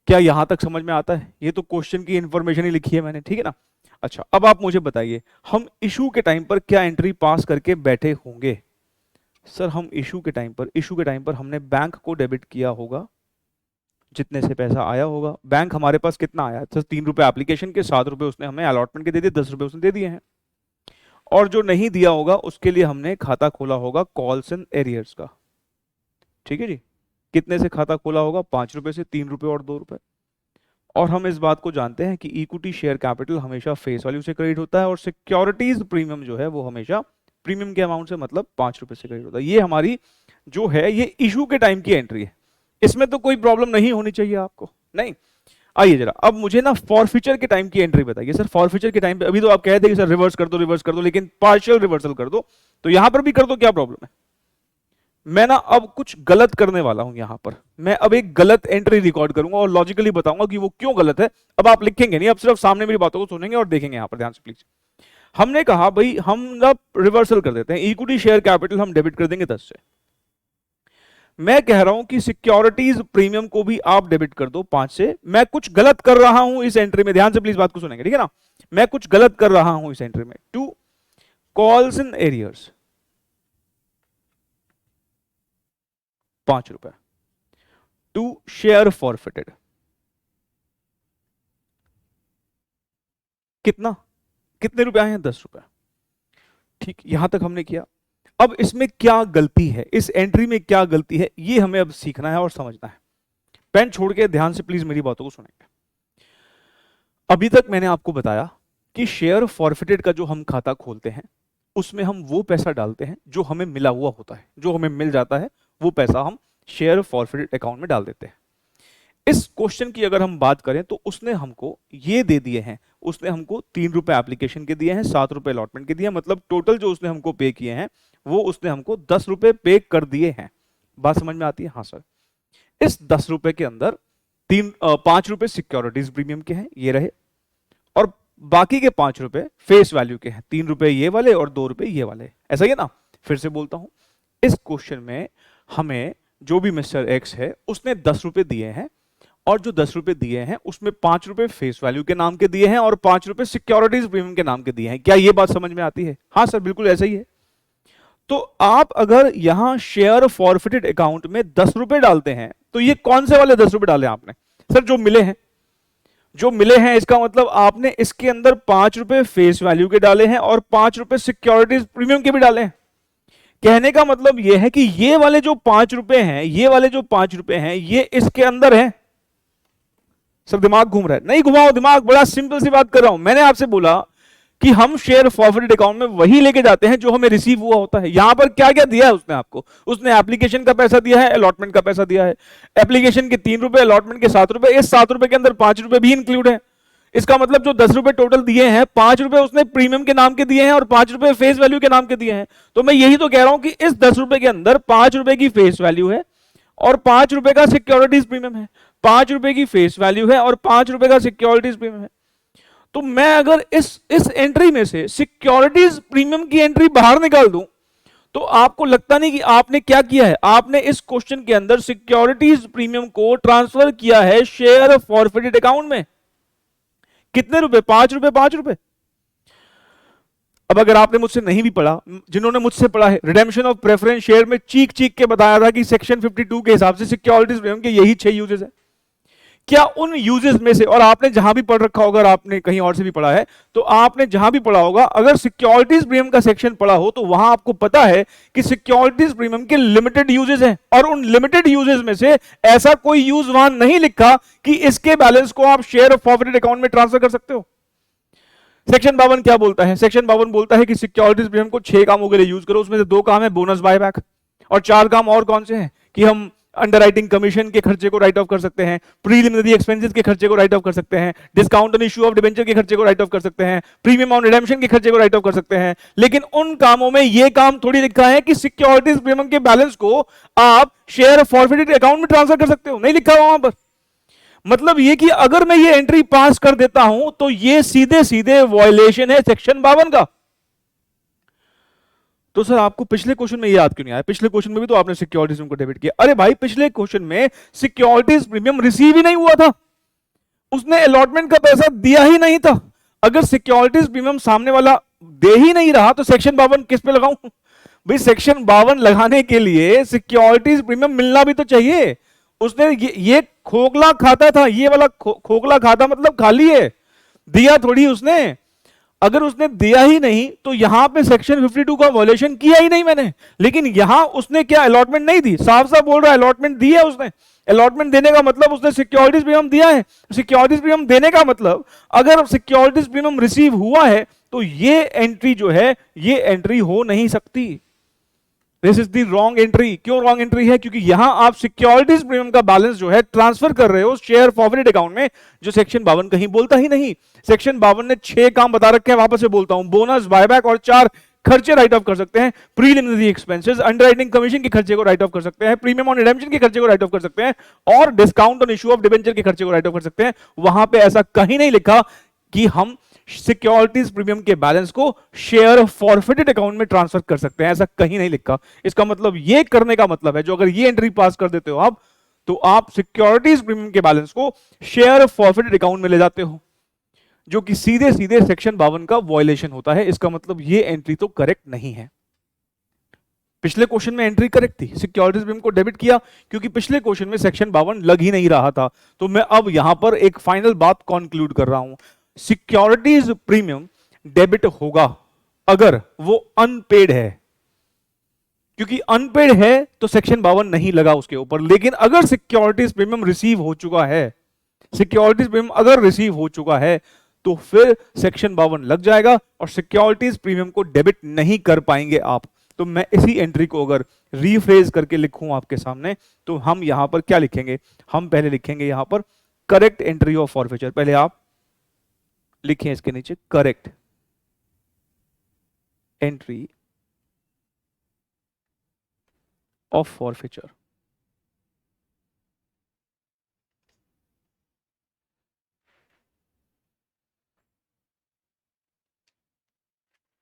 क्या यहां तक समझ में आता है? ये तो क्वेश्चन की इंफॉर्मेशन ही लिखी है मैंने, ठीक है ना। अच्छा, अब आप मुझे बताइए हम इशू के टाइम पर क्या एंट्री पास करके बैठे होंगे? सर हम इशू के टाइम पर हमने बैंक को डेबिट किया होगा जितने से पैसा आया होगा। बैंक हमारे पास कितना आया? तो 3 रुपए एप्लीकेशन के, 7 रुपए उसने हमें अलॉटमेंट के दे दिए, 10 रुपए उसने दे दिए हैं। और जो नहीं दिया होगा उसके लिए हमने खाता खोला होगा कॉल्स एंड एरियर्स का, ठीक है जी। कितने से खाता खोला होगा? 5 रुपए से, 3 रुपए और 2 रुपए। और हम इस बात को जानते हैं कि इक्विटी शेयर कैपिटल हमेशा फेस वैल्यू से क्रेडिट होता है और सिक्योरिटीज प्रीमियम जो है वो हमेशा प्रीमियम के अमाउंट से, मतलब 5 रुपए से क्रेडिट होता है। ये हमारी जो है ये इशू के टाइम की एंट्री है। इसमें तो कोई प्रॉब्लम नहीं होनी चाहिए आपको, नहीं। आइए जरा अब मुझे ना फॉरफिचर के टाइम की एंट्री बताइए। सर फॉरफिचर के टाइम पे अभी तो आप कह थे कि सर रिवर्स कर दो, लेकिन पार्शियल रिवर्सल कर दो, तो यहां पर भी कर दो, क्या प्रॉब्लम है? मैं ना अब कुछ गलत करने वाला हूं यहां पर, मैं अब एक गलत एंट्री रिकॉर्ड करूंगा और लॉजिकली बताऊंगा कि वो क्यों गलत है। अब आप लिखेंगे नहीं, अब सिर्फ सामने मेरी बातों को सुनेंगे और देखेंगे। यहां पर ध्यान से प्लीज, हमने कहा भाई हम ना रिवर्सल कर देते हैं, इक्विटी शेयर कैपिटल हम डेबिट कर देंगे 10 से। मैं कह रहा हूं कि सिक्योरिटीज प्रीमियम को भी आप डेबिट कर दो 5 से। मैं कुछ गलत कर रहा हूं इस एंट्री में, ध्यान से प्लीज बात को सुनेंगे, ठीक है ना। मैं कुछ गलत कर रहा हूं इस एंट्री में। टू कॉल्स इन एरियर्स 5 रुपए, टू शेयर फॉरफिटेड कितना, कितने रुपए आए हैं, 10 रुपए। ठीक, यहां तक हमने किया। अब इसमें क्या गलती है, इस एंट्री में क्या गलती है, ये हमें अब सीखना है और समझना है। पेन छोड़ के ध्यान से प्लीज मेरी बातों को सुनेंगे। अभी तक मैंने आपको बताया कि शेयर फॉरफिटेड का जो हम खाता खोलते हैं उसमें हम वो पैसा डालते हैं जो हमें मिला हुआ होता है, जो हमें मिल जाता है वो पैसा हम शेयर फॉरफिटेड अकाउंट में डाल देते हैं। इस क्वेश्चन की अगर हम बात करें तो उसने हमको ये दे दिए हैं, उसने हमको 3 रुपए एप्लीकेशन के दिए हैं, 7 रुपए अलॉटमेंट के दिए हैं, मतलब टोटल जो उसने हमको पे किए हैं वो उसने हमको 10 रुपए पे कर दिए हैं। बात समझ में आती है? हाँ सर। इस 10 रुपए के अंदर 5 रुपए सिक्योरिटीज प्रीमियम के हैं, ये रहे, और बाकी के 5 रुपए फेस वैल्यू के हैं, 3 रुपए ये वाले और 2 रुपए ये वाले, ऐसा ही है ना। फिर से बोलता हूं, इस क्वेश्चन में हमें जो भी मिस्टर एक्स है उसने 10 रुपए दिए हैं, और जो 10 रुपए दिए हैं उसमें 5 रुपए फेस वैल्यू के नाम के दिए हैं और 5 रुपए सिक्योरिटीज प्रीमियम के नाम के दिए हैं। क्या ये बात समझ में आती है? हाँ सर, बिल्कुल ऐसा ही है। तो आप अगर यहां शेयर फॉरफिटेड अकाउंट में 10 रुपए डालते हैं तो ये कौन से वाले 10 रुपए डाले आपने? सर जो मिले हैं, जो मिले हैं, इसका मतलब आपने इसके अंदर 5 रुपए फेस वैल्यू के डाले हैं और 5 रुपए सिक्योरिटीज प्रीमियम के भी डाले हैं। कहने का मतलब यह है कि ये वाले जो 5 रुपए हैं, ये वाले जो 5 रुपए हैं, ये इसके अंदर है। सब दिमाग घूम रहा है? नहीं घुमाओ दिमाग, बड़ा सिंपल सी बात कर रहा हूं। मैंने आपसे बोला कि हम शेयर फॉरफिटेड अकाउंट में वही लेके जाते हैं जो हमें रिसीव हुआ होता है। यहां पर क्या क्या दिया है उसने आपको? उसने एप्लीकेशन का पैसा दिया है, अलॉटमेंट का पैसा दिया है। एप्लीकेशन के 3 रुपए, अलॉटमेंट के 7 रुपए, इस 7 रुपए के अंदर 5 रुपए भी इंक्लूड है। इसका मतलब जो 10 रुपए टोटल दिए हैं, 5 रुपए उसने प्रीमियम के नाम के दिए हैं और 5 रुपए फेस वैल्यू के नाम के दिए हैं। तो मैं यही तो कह रहा हूं कि इस 10 रुपए के अंदर 5 रुपए की फेस वैल्यू है और 5 रुपए का सिक्योरिटीज प्रीमियम है। 5 रुपए की फेस वैल्यू है और 5 रुपए का सिक्योरिटीज प्रीमियम है। तो मैं अगर इस एंट्री में से सिक्योरिटीज प्रीमियम की एंट्री बाहर निकाल दूं तो आपको लगता नहीं कि आपने क्या किया है? आपने इस क्वेश्चन के अंदर सिक्योरिटीज प्रीमियम को ट्रांसफर किया है शेयर फॉरफिटेड अकाउंट में। कितने रुपए? 5 रुपए, 5 रुपए। अब अगर आपने मुझसे नहीं भी पढ़ा, जिन्होंने मुझसे पढ़ा है, रिडेम्पशन ऑफ प्रेफरेंस शेयर में चीख चीख के बताया था कि सेक्शन 52 के हिसाब से सिक्योरिटीज प्रीमियम के यही 6 यूजेस है। क्या उन यूजेस में से, और आपने जहां भी पढ़ रखा होगा, अगर आपने कहीं और से भी पढ़ा है तो आपने जहां भी पढ़ा होगा, अगर सिक्योरिटीज प्रीमियम का सेक्शन पढ़ा हो तो वहां आपको पता है कि सिक्योरिटीज प्रीमियम के लिमिटेड यूजेस हैं, और उन लिमिटेड यूजेस में से ऐसा कोई यूज वहां नहीं लिखा कि इसके बैलेंस को आप शेयर फॉरफिटेड अकाउंट में ट्रांसफर कर सकते हो। सेक्शन 52 क्या बोलता है? सेक्शन 52 बोलता है कि सिक्योरिटीज प्रीमियम को 6 कामों के लिए यूज करो। उसमें से 2 काम है बोनस बायबैक, और 4 काम और कौन से हैं कि हम अंडरराइटिंग कमीशन के खर्चे को राइट ऑफ कर सकते हैं, प्रीलिमिनरी एक्सपेंसेस के खर्चे को राइट ऑफ कर सकते हैं, discount on issue of debenture के खर्चे को राइट ऑफ कर सकते हैं, प्रीमियम ऑन रिडेम्पशन के खर्चे को राइट ऑफ कर सकते हैं। लेकिन उन कामों में यह काम थोड़ी लिखा है कि सिक्योरिटीज प्रीमियम के बैलेंस को आप शेयर फॉरफिटेड अकाउंट में ट्रांसफर कर सकते हो, नहीं लिखा हुआ वहां पर। मतलब ये कि अगर मैं ये एंट्री पास कर देता हूं तो ये सीधे सीधे वायलेशन है सेक्शन 52 का। तो सर आपको पिछले क्वेश्चन में ये याद क्यों नहीं आया? पिछले क्वेश्चन में भी तो आपने सिक्योरिटीज प्रीमियम को डेबिट किया। अरे भाई, पिछले क्वेश्चन में सिक्योरिटीज प्रीमियम रिसीव ही नहीं हुआ था, उसने अलॉटमेंट का पैसा दिया ही नहीं था। अगर सिक्योरिटीज प्रीमियम सामने वाला दे ही नहीं रहा तो सेक्शन 52 किस पे लगाऊं? भाई सेक्शन 52 लगाने के लिए सिक्योरिटीज प्रीमियम मिलना भी तो चाहिए। उसने ये खोखला खाता था, ये वाला खोखला खाता मतलब खाली है, दिया थोड़ी उसने। अगर उसने दिया ही नहीं तो यहां पे सेक्शन 52 का वॉयलेशन किया ही नहीं मैंने। लेकिन यहां उसने क्या अलॉटमेंट नहीं दी? साफ साफ बोल रहा है अलॉटमेंट दी है उसने। अलॉटमेंट देने का मतलब उसने सिक्योरिटीज प्रीमियम दिया है। सिक्योरिटीज प्रीमियम देने का मतलब अगर सिक्योरिटीज प्रीमियम रिसीव हुआ है तो ये एंट्री जो है ये एंट्री हो नहीं सकती। This is the wrong entry. क्यों रॉन्ग एंट्री है? क्योंकि यहां आप सिक्योरिटीज प्रीमियम का बैलेंस जो है ट्रांसफर कर रहे हो शेयर फॉरफिटेड अकाउंट में, जो सेक्शन 52 कहीं बोलता ही नहीं। सेक्शन 52 ने 6 काम बता रखे हैं, वापस से बोलता हूं, बोनस, बायबैक और 4 खर्चे राइट ऑफ कर सकते हैं, प्रीलिमिनरी एक्सपेंसेस, अंडरराइटिंग कमीशन के खर्चे को राइट ऑफ कर सकते हैं, प्रीमियम ऑन रिडेम्पशन के खर्चे को राइट ऑफ कर सकते हैं, और discount on issue of debenture के खर्चे को राइट ऑफ कर सकते हैं। वहां पे ऐसा कहीं नहीं लिखा कि हम सिक्योरिटीज प्रीमियम के बैलेंस को शेयर फॉरफिटेड अकाउंट में ट्रांसफर कर सकते हैं, ऐसा कहीं नहीं लिखा। इसका मतलब ये करने का मतलब है, जो अगर ये एंट्री पास कर देते हो आप, तो आप सिक्योरिटीज प्रीमियम के बैलेंस को शेयर फॉरफिटेड अकाउंट में ले जाते हो, जो कि सीधे सीधे सेक्शन 52 का वायलेशन होता है। इसका मतलब ये एंट्री तो करेक्ट नहीं है। पिछले क्वेश्चन में एंट्री करेक्ट थी, सिक्योरिटीज प्रीमियम को डेबिट किया, क्योंकि पिछले क्वेश्चन में सेक्शन 52 लग ही नहीं रहा था। तो मैं अब यहां पर एक फाइनल बात कंक्लूड कर रहा हूं, सिक्योरिटीज प्रीमियम डेबिट होगा अगर वो अनपेड है, क्योंकि अनपेड है तो सेक्शन 52 नहीं लगा उसके ऊपर। लेकिन अगर सिक्योरिटीज प्रीमियम रिसीव हो चुका है, सिक्योरिटीज प्रीमियम अगर रिसीव हो चुका है, तो फिर सेक्शन 52 लग जाएगा और सिक्योरिटीज प्रीमियम को डेबिट नहीं कर पाएंगे आप। तो मैं इसी एंट्री को अगर रीफ्रेज करके लिखूं आपके सामने, तो हम यहां पर क्या लिखेंगे, हम पहले लिखेंगे यहां पर करेक्ट एंट्री ऑफ फॉरफीचर। पहले आप लिखें इसके नीचे करेक्ट एंट्री ऑफ फॉरफीचर।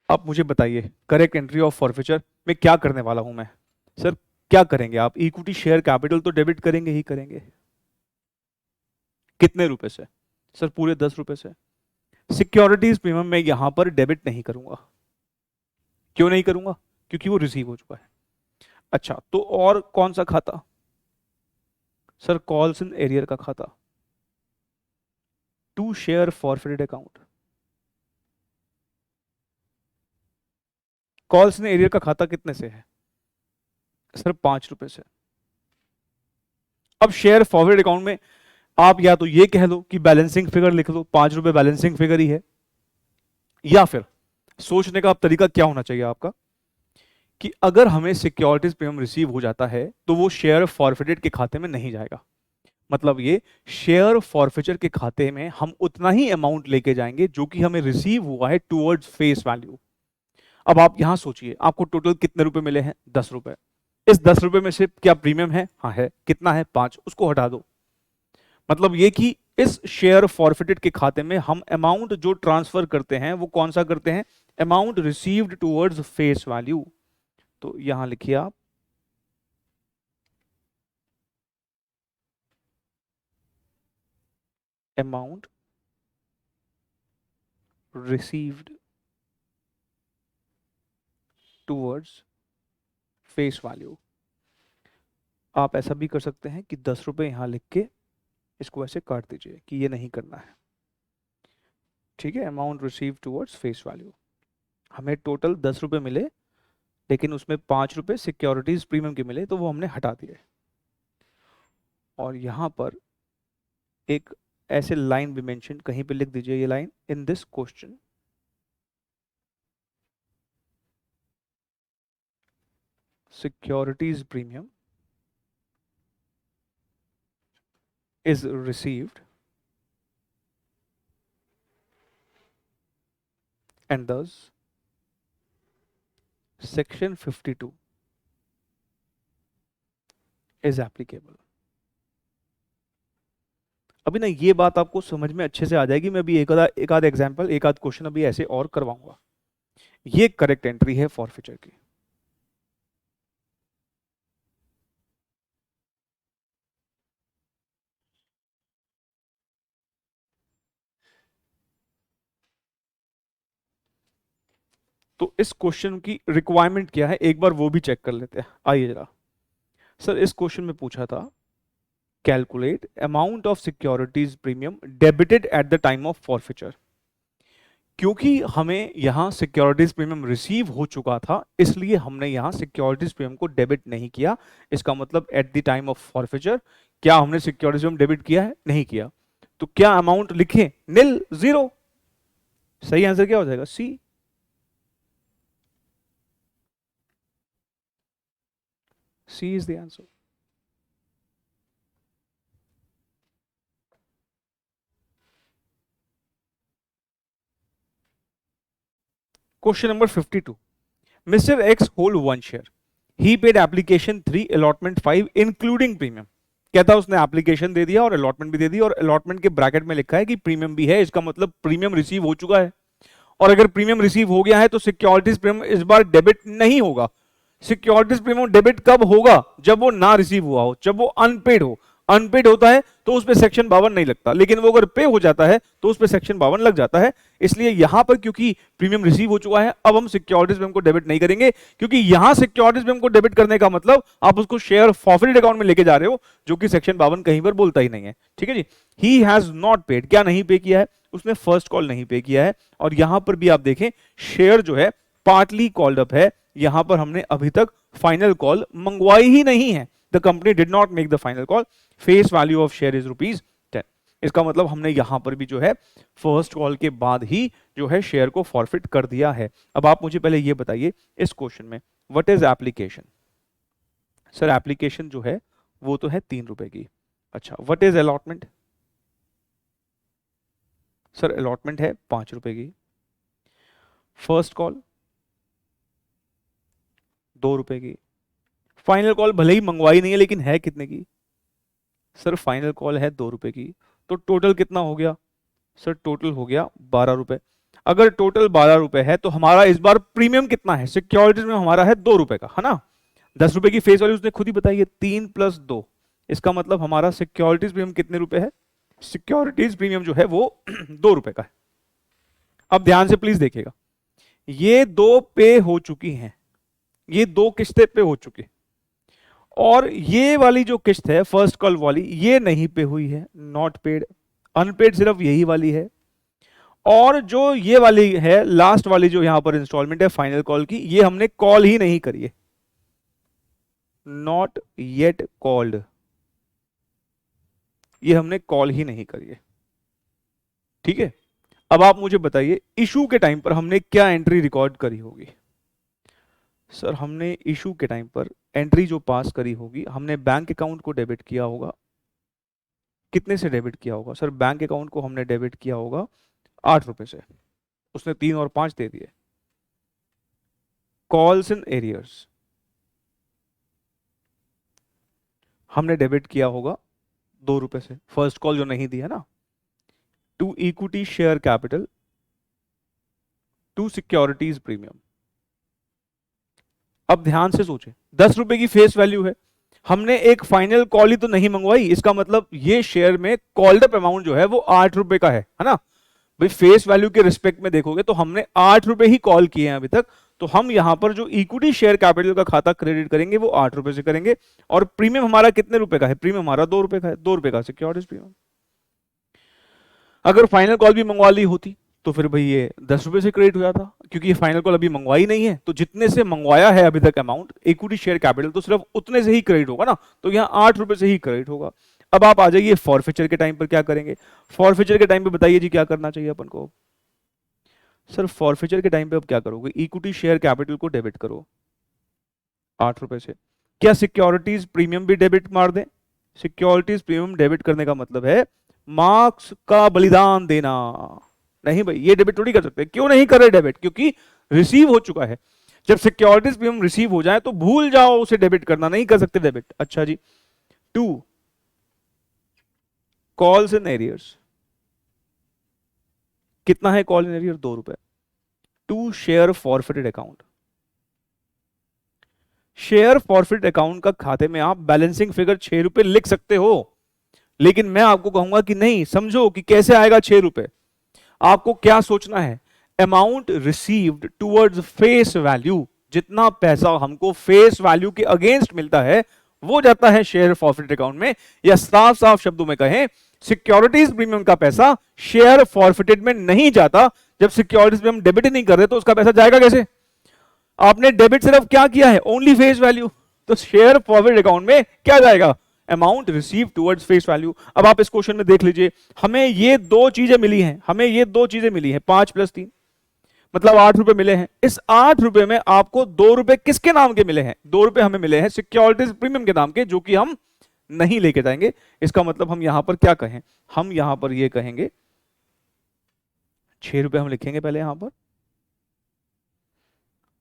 आप मुझे बताइए करेक्ट एंट्री ऑफ फॉरफीचर में क्या करने वाला हूं मैं। सर क्या करेंगे आप, इक्विटी शेयर कैपिटल तो डेबिट करेंगे ही करेंगे। कितने रुपए से? सर पूरे 10 रुपए से। सिक्योरिटीज प्रीमियम में यहां पर डेबिट नहीं करूंगा। क्यों नहीं करूंगा? क्योंकि वो रिसीव हो चुका है। अच्छा, तो और कौन सा खाता? सर कॉल्स इन एरियर का खाता, to share forfeited account. Calls in arrear का खाता कितने से है? सर 5 रुपए से। अब शेयर फॉरवर्ड अकाउंट में आप या तो ये कह लो कि बैलेंसिंग फिगर लिख लो, 5 रुपए बैलेंसिंग फिगर ही है, या फिर सोचने का अब तरीका क्या होना चाहिए आपका कि अगर हमें सिक्योरिटीज प्रीमियम रिसीव हो जाता है तो वो शेयर फॉरफिटेड के खाते में नहीं जाएगा। मतलब ये शेयर फॉरफिचर के खाते में हम उतना ही अमाउंट लेके जाएंगे जो कि हमें रिसीव हुआ है टुवर्ड्स फेस वैल्यू। अब आप यहां सोचिए, आपको टोटल कितने रुपए मिले हैं? 10 रुपए। इस 10 रुपए में से क्या प्रीमियम है? हाँ है। कितना है? 5। उसको हटा दो। मतलब ये कि इस शेयर फॉरफिटेड के खाते में हम अमाउंट जो ट्रांसफर करते हैं वो कौन सा करते हैं? Amount received towards face value. तो यहां लिखिए आप amount received towards face value. आप ऐसा भी कर सकते हैं कि 10 रुपए यहां लिख के इसको ऐसे काट दीजिए कि ये नहीं करना है। ठीक है, amount receive towards face value. हमें टोटल 10 रुपए मिले, लेकिन उसमें 5 रुपए सिक्योरिटीज प्रीमियम के मिले, तो वो हमने हटा दिए। और यहां पर एक ऐसे लाइन भी मेंशन कहीं पे लिख दीजिए, ये line, in this question securities premium is received and thus section 52 is applicable। अभी ना ये बात आपको समझ में अच्छे से आ जाएगी। मैं अभी एक आध एग्जांपल, एक आध क्वेश्चन अभी ऐसे और करवाऊंगा। ये करेक्ट एंट्री है फॉरफिचर की। तो इस क्वेश्चन की रिक्वायरमेंट क्या है, एक बार वो भी चेक कर लेते हैं। आइए जरा। सर इस क्वेश्चन में पूछा था calculate amount of securities premium debited eight the time of forfeiture. क्योंकि हमें यहां सिक्योरिटीज प्रीमियम रिसीव हो चुका था, इसलिए हमने यहां सिक्योरिटीज प्रीमियम को डेबिट नहीं किया। इसका मतलब eight the time of forfeiture क्या हमने सिक्योरिटीज प्रीमियम डेबिट किया है? नहीं किया। तो क्या अमाउंट लिखें? नील, जीरो। सही आंसर क्या हो जाएगा? C. C is the answer. Question number 52, mister X hold 1 share, he paid application 3 allotment 5 including premium. कहता है उसने एप्लीकेशन दे दिया और अलॉटमेंट भी दे दी, और अलॉटमेंट के ब्रैकेट में लिखा है कि प्रीमियम भी है, इसका मतलब प्रीमियम रिसीव हो चुका है। और अगर प्रीमियम रिसीव हो गया है तो सिक्योरिटीज प्रीमियम इस बार डेबिट नहीं होगा। सिक्योरिटीज प्रीमियम डेबिट कब होगा? जब वो ना रिसीव हुआ हो, जब वो अनपेड हो। अनपेड होता है तो उस पे सेक्शन 52 नहीं लगता, लेकिन वो अगर पे हो जाता है तो उस पे सेक्शन 52 लग जाता है। इसलिए यहां पर क्योंकि प्रीमियम रिसीव हो चुका है, अब हम सिक्योरिटीज प्रीमियम को डेबिट नहीं करेंगे, क्योंकि यहां सिक्योरिटीज प्रीमियम को डेबिट करने का मतलब आप उसको शेयर फॉरफिटेड अकाउंट में लेके जा रहे हो, जो कि सेक्शन 52 कहीं पर बोलता ही नहीं है। ठीक है जी। ही हैज नॉट पेड, क्या नहीं पे किया है? उसने फर्स्ट कॉल नहीं पे किया है। और यहां पर भी आप देखें शेयर जो है पार्टली कॉल्ड अप है, यहां पर हमने अभी तक फाइनल कॉल मंगवाई ही नहीं है। The company did not make the final call, face value of share is ₹10। इसका मतलब हमने यहां पर भी जो है फर्स्ट कॉल के बाद ही जो है शेयर को फॉरफिट कर दिया है। अब आप मुझे पहले ये बताइए इस क्वेश्चन में what is application? Sir application जो है वो तो है ₹3 की। अच्छा, what is allotment? Sir allotment है ₹5 की। फर्स्ट कॉल ₹2 की। फाइनल कॉल भले ही मंगवाई नहीं है लेकिन है कितने की? सर फाइनल कॉल है ₹2 की। तो टोटल कितना हो गया? सर टोटल हो गया ₹12। अगर टोटल ₹12 है तो हमारा इस बार प्रीमियम कितना है? सिक्योरिटीज में हमारा है ₹2 का, है ना। ₹10 की फेस वैल्यू उसने खुद ही बताई है, 3 + 2। इसका मतलब हमारा सिक्योरिटीज प्रीमियम कितने रुपए है? सिक्योरिटीज प्रीमियम जो है वो ₹2 का है। अब ध्यान से प्लीज देखिएगा, ये दो पे हो चुकी हैं, ये दो किस्तें पे हो चुकी, और ये वाली जो किस्त है फर्स्ट कॉल वाली ये नहीं पे हुई है, नॉट पेड। अनपेड सिर्फ यही वाली है, और जो ये वाली है लास्ट वाली जो यहां पर इंस्टॉलमेंट है फाइनल कॉल की, ये हमने कॉल ही नहीं करी है, नॉट येट कॉल्ड, ये हमने कॉल ही नहीं करी है। ठीक है। अब आप मुझे बताइए इशू के टाइम पर हमने क्या एंट्री रिकॉर्ड करी होगी? सर हमने इशू के टाइम पर एंट्री जो पास करी होगी, हमने बैंक अकाउंट को डेबिट किया होगा। कितने से डेबिट किया होगा? सर बैंक अकाउंट को हमने डेबिट किया होगा ₹8 से, उसने 3 और 5 दे दिए। कॉल्स इन एरियर्स हमने डेबिट किया होगा ₹2 से, फर्स्ट कॉल जो नहीं दी है ना। To equity share capital, to securities premium. अब ध्यान से सोचें, ₹10 की फेस वैल्यू है, हमने एक फाइनल कॉल ही तो नहीं मंगवाई, इसका मतलब ये शेयर में कॉल्ड अप अमाउंट जो है वो ₹8 का है ना। भाई फेस वैल्यू के रिस्पेक्ट में देखोगे तो हमने ₹8 ही कॉल किए हैं अभी तक, तो हम यहां पर जो इक्विटी शेयर कैपिटल का खाता क्रेडिट करेंगे वो ₹8 से करेंगे। और प्रीमियम हमारा कितने रुपए का है? प्रीमियम हमारा ₹2 का है, ₹2 का सिक्योरिटीज प्रीमियम। अगर फाइनल कॉल भी मंगवा ली होती तो फिर भाई ये ₹10 से क्रेडिट हो जाता, क्योंकि ये फाइनल कॉल अभी मंगवाई नहीं है, तो जितने से मंगवाया है अभी तक अमाउंट इक्विटी शेयर कैपिटल, तो सिर्फ उतने से ही क्रेडिट होगा ना, तो यहाँ ₹8 से ही क्रेडिट होगा। अब आप आ जाइए फॉरफीचर के टाइम पर क्या करेंगे? फॉरफीचर के टाइम पे बताइए जी क्या करना चाहिए अपन को? सर फॉरफीचर के टाइम पे अब क्या करोगे? इक्विटी शेयर कैपिटल को डेबिट करो ₹8 से। क्या सिक्योरिटीज प्रीमियम भी डेबिट मार दें? सिक्योरिटीज प्रीमियम डेबिट करने का मतलब है मार्क्स का बलिदान देना। नहीं भाई, ये डेबिट थोड़ी कर सकते। क्यों नहीं कर रहे डेबिट? क्योंकि रिसीव हो चुका है। जब सिक्योरिटीज प्रीमियम रिसीव हो जाए तो भूल जाओ उसे डेबिट करना, नहीं कर सकते डेबिट। अच्छा जी। 2 कॉल्स इन एरियर्स, कितना है call in arrear? ₹2। 2 share forfeited account, share forfeit account का खाते में आप बैलेंसिंग फिगर ₹6 लिख सकते हो, लेकिन मैं आपको कहूंगा कि नहीं, समझो कि कैसे आएगा ₹6। आपको क्या सोचना है? Amount received towards face value, जितना पैसा हमको फेस वैल्यू के अगेंस्ट मिलता है वो जाता है शेयर फॉरफिट अकाउंट में, या साफ साफ शब्दों में कहें सिक्योरिटीज प्रीमियम का पैसा शेयर फॉरफिटेड में नहीं जाता। जब सिक्योरिटीज प्रीमियम डेबिट ही नहीं कर रहे तो उसका पैसा जाएगा कैसे? आपने डेबिट सिर्फ क्या किया है? Only face value. तो शेयर फॉरवर्ड अकाउंट में क्या जाएगा? Amount receive towards face value. अब आप इस क्वेश्चन में देख लीजिए, हमें ये दो चीजें मिली हैं, हमें ये दो चीजें मिली हैं, 5 + 3 मतलब ₹8 मिले हैं। इस ₹8 में आपको ₹2 किसके नाम के मिले हैं? ₹2 हमें मिले हैं सिक्योरिटीज प्रीमियम के नाम के, जो कि हम नहीं लेके जाएंगे। इसका मतलब हम यहां पर क्या कहें? हम यहां पर ये कहेंगे ₹6 हम लिखेंगे पहले यहां पर,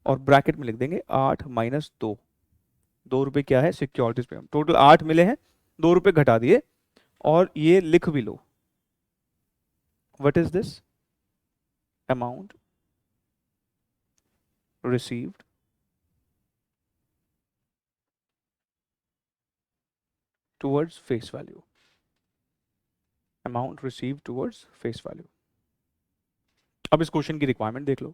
और ब्रैकेट में लिख देंगे 8 माइनस 2। 2 रुपए क्या है? सिक्योरिटीज पे टोटल 8 मिले हैं, 2 रुपए घटा दिए, और ये लिख भी लो, what is this? Amount received towards face value. Amount received towards face value. अब इस क्वेश्चन की रिक्वायरमेंट देख लो।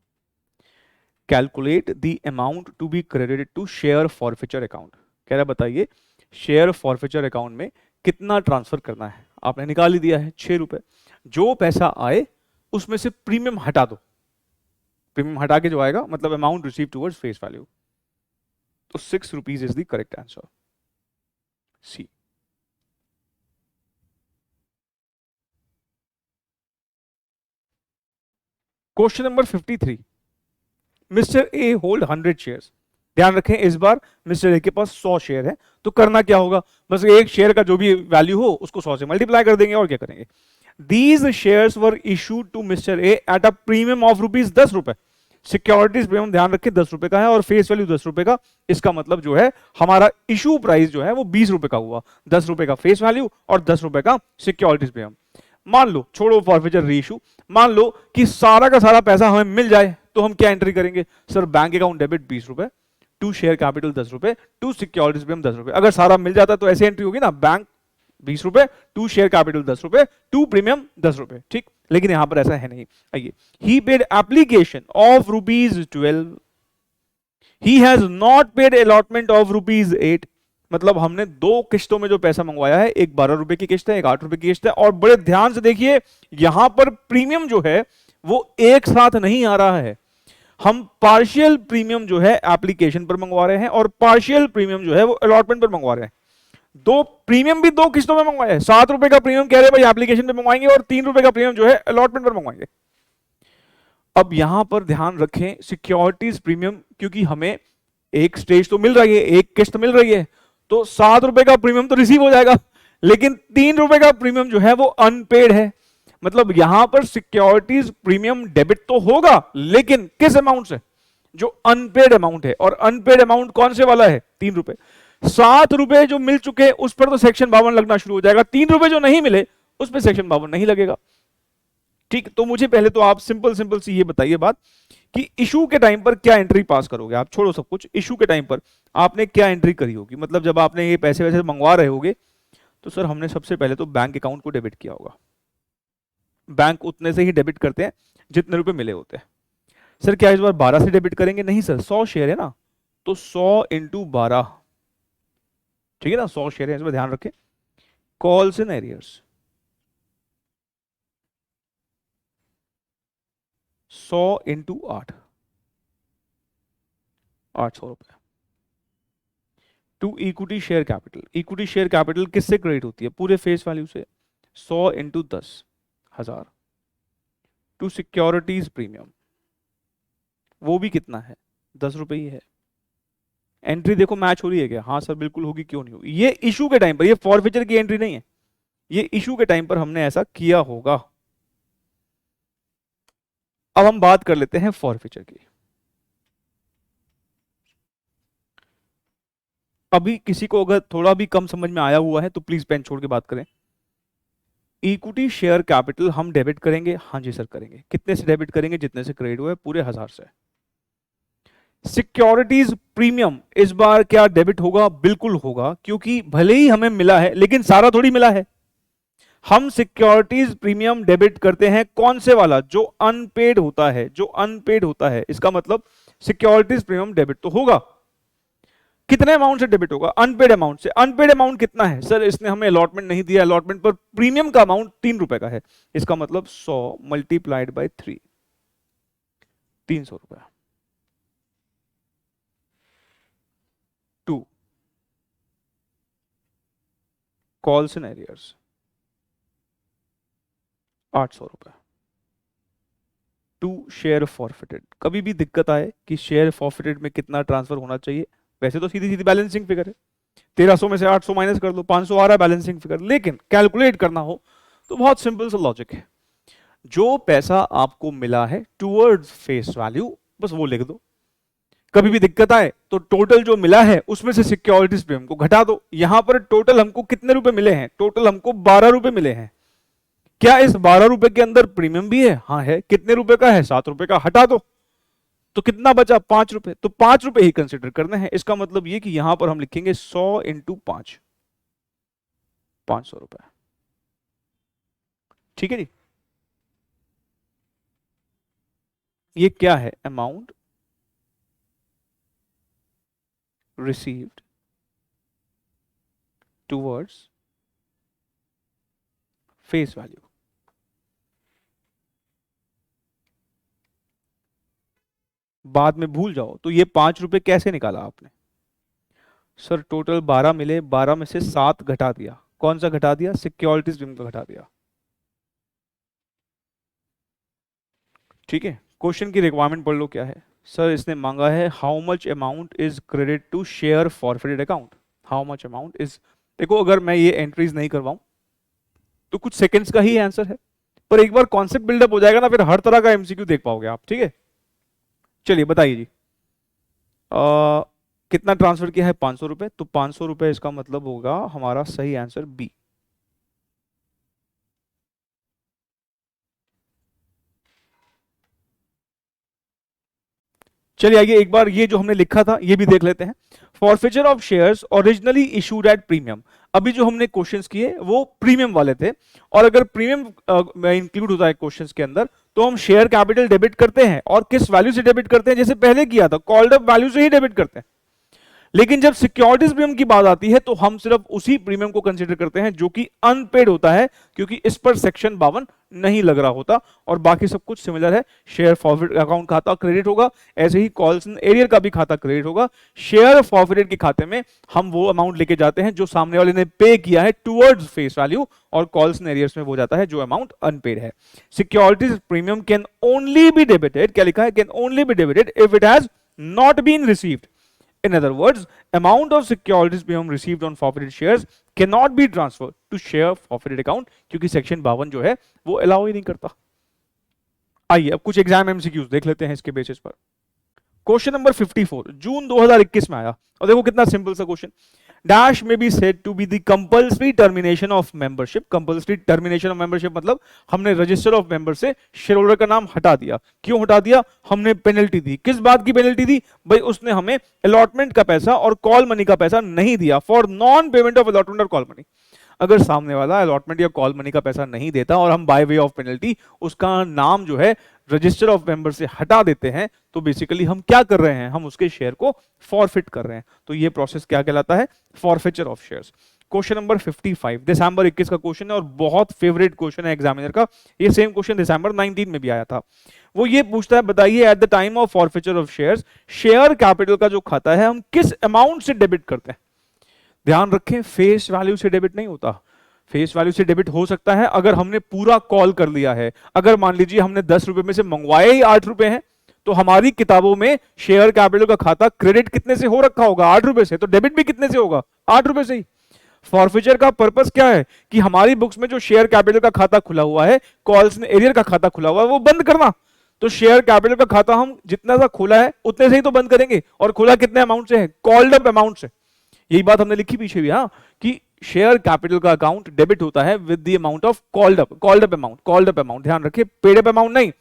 Calculate the amount to be credited to share forfeiture account. कह रहा बताइए शेयर फॉरफिचर अकाउंट में कितना ट्रांसफर करना है। आपने निकाल ही दिया है 6 रुपए। जो पैसा आए उसमें से प्रीमियम हटा दो। प्रीमियम हटा के जो आएगा मतलब amount receive towards face value. तो 6 rupees is the correct answer, C. Question number 53। Mister A hold 100 shares. ध्यान रखें इस बार मिस्टर ए के पास 100 शेयर है, तो करना क्या होगा? बस एक शेयर का जो भी वैल्यू हो उसको 100 से मल्टीप्लाई कर देंगे, और क्या करेंगे। These shares were issued to Mr. A at a premium of rupees 10 रुपए। सिक्योरिटीज प्रीमियम ध्यान रखें 10 रुपए का है और फेस वैल्यू 10 रुपए का। इसका मतलब जो है हमारा इशू प्राइस जो है वो 20 रुपए का हुआ। 10 रुपए का फेस वैल्यू और 10 रुपए का सिक्योरिटीज प्रीमियम। मान लो, छोड़ो फॉरफिचर रीइशू, मान लो कि सारा का सारा पैसा हमें मिल जाए, तो हम क्या एंट्री करेंगे? सर बैंक अकाउंट डेबिट 20 रुपए, टू शेयर कैपिटल 10 रुपए, टू सिक्योरिटीज प्रीमियम 10 रुपए। अगर सारा मिल जाता तो ऐसे एंट्री होगी ना, बैंक 20 रुपए, टू शेयर कैपिटल 10 रुपए, टू प्रीमियम 10 रुपए, ठीक। लेकिन यहां पर ऐसा है नहीं। आइए, he paid application of rupees 12, he has not paid allotment of rupees 8। मतलब हमने 2 किस्तों में जो पैसा मंगवाया है, एक 12 रुपए की किस्त है, एक 8 रुपए की किस्त है। और बड़े ध्यान से देखिए, यहां पर प्रीमियम जो है वो एक साथ नहीं आ रहा है। हम पार्शियल प्रीमियम जो है एप्लीकेशन पर मंगवा रहे हैं, और पार्शियल प्रीमियम जो है वो अलॉटमेंट पर मंगवा रहे हैं। दो प्रीमियम भी 2 किस्तों में मंगवाया है। 7 रुपए का प्रीमियम कह रहे भाई एप्लीकेशन पे मंगवाएंगे, और 3 रुपए का प्रीमियम जो है अलॉटमेंट पर मंगवाएंगे। अब यहां पर ध्यान रखें सिक्योरिटीज प्रीमियम, क्योंकि हमें एक स्टेज तो मिल रही है, एक किस्त मिल रही है, तो 7 रुपए का प्रीमियम तो रिसीव हो जाएगा, लेकिन 3 रुपए का प्रीमियम जो है वो अनपेड है। मतलब यहां पर सिक्योरिटीज प्रीमियम डेबिट तो होगा, लेकिन किस अमाउंट से? जो अनपेड अमाउंट है। और अनपेड अमाउंट कौन से वाला है? 3 रुपए। 7 रुपए जो मिल चुके उस पर तो सेक्शन 52 लगना शुरू हो जाएगा। 3 रुपए जो नहीं मिले उस पर सेक्शन 52 नहीं लगेगा, ठीक। तो मुझे पहले तो आप सिंपल सिंपल सी ये बताइए बात कि इशू के टाइम पर क्या एंट्री पास करोगे आप? छोड़ो सब कुछ, इशू के टाइम पर आपने क्या एंट्री करी होगी? मतलब जब आपने ये पैसे वैसे मंगवा रहे होगे, तो सर हमने सबसे पहले तो बैंक अकाउंट को डेबिट किया होगा। बैंक उतने से ही डेबिट करते हैं जितने रुपए मिले होते हैं। सर क्या इस बार 12 से डेबिट करेंगे? नहीं सर, 100 शेयर है ना, तो 100 इंटू 12, ठीक है ना, 100 शेयर है, इसमें ध्यान रखें। कॉल्स एंड एरियर्स 100 इंटू 8, 800 रुपए। To equity share capital, equity share capital किससे क्रेडिट होती है? पूरे फेस वैल्यू से। 100 इंटू 10,000। टू सिक्योरिटीज प्रीमियम, वो भी कितना है? 10 रुपए ही है। एंट्री देखो मैच हो रही है क्या? हाँ सर बिल्कुल होगी, क्यों नहीं होगी। ये इशू के टाइम पर, ये फॉरफिचर की एंट्री नहीं है, ये इशू के टाइम पर हमने ऐसा किया होगा। अब हम बात कर लेते हैं फॉरफिचर की। अभी किसी को अगर थोड़ा भी कम समझ में आया हुआ है तो प्लीज पेन छोड़ के बात करें। इक्विटी शेयर कैपिटल हम डेबिट करेंगे, हाँ जी सर करेंगे। कितने से डेबिट करेंगे? जितने से क्रेडिट हुआ है, पूरे 1000 से। सिक्योरिटीज प्रीमियम इस बार क्या डेबिट होगा? बिल्कुल होगा, क्योंकि भले ही हमें मिला है लेकिन सारा थोड़ी मिला है। हम सिक्योरिटीज प्रीमियम डेबिट करते हैं कौन से वाला? जो अनपेड होता है, जो अनपेड होता है। इसका मतलब सिक्योरिटीज प्रीमियम डेबिट तो होगा। कितने अमाउंट से डेबिट होगा? अनपेड अमाउंट से। अनपेड अमाउंट कितना है? सर इसने हमें अलॉटमेंट नहीं दिया, अलॉटमेंट पर प्रीमियम का अमाउंट 3 रुपए का है। इसका मतलब 100 मल्टीप्लाइड बाय 3, 300 रुपए। 2 कॉल्स एंड एरियर्स 800 रुपए। 2 शेयर फॉरफिटेड। कभी भी दिक्कत आए कि शेयर फॉरफिटेड में कितना ट्रांसफर होना चाहिए, वैसे तो सीधी सीधी बैलेंसिंग फिगर है, 1300 में से 800 माइनस कर दो, 500 आ रहा है बैलेंसिंग फिगर। लेकिन कैलकुलेट करना हो तो बहुत सिंपल सा लॉजिक है। जो पैसा आपको मिला है टुवर्ड्स फेस वैल्यू, बस वो लिख दो। कभी भी दिक्कत आए तो टोटल जो मिला है उसमें से सिक्योरिटीज प्रीमियम को घटा दो। यहां पर टोटल हमको कितने रुपए मिले हैं? टोटल हमको 12 रुपए मिले हैं। क्या इस 12 रुपए के अंदर प्रीमियम भी है? हाँ है। कितने रुपए का है? 7 रुपए का। हटा दो तो कितना बचा? 5 रुपए। तो 5 रुपए ही कंसिडर करने हैं। इसका मतलब ये कि यहां पर हम लिखेंगे 100 इंटू 5, 500 रुपए। ठीक है जी। ये क्या है? Amount received towards face value. बाद में भूल जाओ तो ये 5 रुपए कैसे निकाला आपने? सर टोटल 12 मिले, 12 में से 7 घटा दिया। कौन सा घटा दिया? सिक्योरिटीज प्रीमियम का घटा दिया। ठीक है। क्वेश्चन की रिक्वायरमेंट पढ़ लो क्या है। सर इसने मांगा है how much amount is credit to share forfeited account. How much amount is, देखो अगर मैं ये एंट्रीज नहीं करवाऊं तो कुछ सेकंड्स का ही आंसर है, पर एक बार कॉन्सेप्ट बिल्डअप हो जाएगा ना फिर हर तरह का एमसीक्यू देख पाओगे आप। ठीक है, चलिए बताइए जी। कितना ट्रांसफर किया है? 500 रुपए। तो 500 रुपए इसका मतलब होगा हमारा सही आंसर बी। चलिए आइए एक बार ये जो हमने लिखा था ये भी देख लेते हैं। Forfeiture of shares originally issued at premium. अभी जो हमने क्वेश्चंस किए वो प्रीमियम वाले थे, और अगर प्रीमियम इंक्लूड होता है क्वेश्चंस के अंदर तो हम शेयर कैपिटल डेबिट करते हैं। और किस वैल्यू से डेबिट करते हैं? जैसे पहले किया था, कॉल्ड अप वैल्यू से ही डेबिट करते हैं। लेकिन जब सिक्योरिटीज प्रीमियम की बात आती है तो हम सिर्फ उसी प्रीमियम को कंसीडर करते हैं जो कि अनपेड होता है, क्योंकि इस पर सेक्शन 52 नहीं लग रहा होता, और बाकी सब कुछ सिमिलर है। शेयर फॉरफिट अकाउंट खाता क्रेडिट होगा, ऐसे ही कॉल्स एरियर का भी खाता क्रेडिट होगा। शेयर फॉरफिटेड के खाते में हम वो अमाउंट लेके जाते हैं जो सामने वाले ने पे किया है टुवर्ड्स फेस वैल्यू, और कॉल्स एरियर्स में वो जाता है जो अमाउंट अनपेड है। Securities premium can only be debited, क्या लिखा है? Can only be debited if it has not been received. In other words, amount of securities premium received on forfeited shares cannot be transferred to share forfeited account, क्योंकि सेक्शन 52 जो है वो अलाउ ही नहीं करता। आइए अब कुछ एग्जाम एमसीक्यूज देख लेते हैं इसके बेसिस पर। क्वेश्चन नंबर 54 जून 2021 में आया, और देखो कितना सिंपल सा क्वेश्चन। डैश में be said to be the compulsory termination of membership. Compulsory termination of membership मतलब हमने रजिस्टर ऑफ मेंबर से शेयर होल्डर का नाम हटा दिया। क्यों हटा दिया? हमने पेनल्टी दी। किस बात की पेनल्टी दी? भाई उसने हमें अलॉटमेंट का पैसा और कॉल मनी का पैसा नहीं दिया, for non payment of allotment और कॉल मनी। अगर सामने वाला अलॉटमेंट या कॉल मनी का पैसा नहीं देता और हम बाय वे ऑफ पेनल्टी उसका नाम जो है रजिस्टर ऑफ मेंबर से हटा देते हैं, तो बेसिकली हम क्या कर रहे हैं? हम उसके शेयर को फॉरफिट कर रहे हैं। तो ये प्रोसेस क्या कहलाता है? Forfeiture of shares. Question number 55 दिसंबर 21 का क्वेश्चन है, और बहुत फेवरेट क्वेश्चन है एग्जामिनर का। ये सेम क्वेश्चन दिसंबर 19 में भी आया था। वो ये पूछता है, बताइए eight the time of forfeiture of shares share capital का जो खाता है हम किस अमाउंट से डेबिट करते हैं? ध्यान रखें, फेस वैल्यू से डेबिट नहीं होता। फेस वैल्यू से डेबिट हो सकता है अगर हमने पूरा कॉल कर लिया है। अगर मान लीजिए हमने 10 रुपए में से मंगवाए ही 8 रुपए हैं, तो हमारी किताबों में शेयर कैपिटल का खाता क्रेडिट कितने से हो रखा होगा? 8 रुपए से। तो डेबिट भी कितने से होगा? 8 रुपए से ही। फॉरफिचर का पर्पस क्या है? कि हमारी बुक्स में जो शेयर कैपिटल का खाता खुला हुआ है, कॉल्स एरियर का खाता खुला हुआ है, वो बंद करना। तो शेयर कैपिटल का खाता हम जितना सा खुला है उतने से ही तो बंद करेंगे, और खुला कितने अमाउंट से है? कॉल्ड अप अमाउंट से। यही बात हमने लिखी पीछे भी, हाँ, कि शेयर कैपिटल का अकाउंट डेबिट होता है with the amount of called up amount. Called up amount ध्यान रखिए, पेड अप अमाउंट नहीं।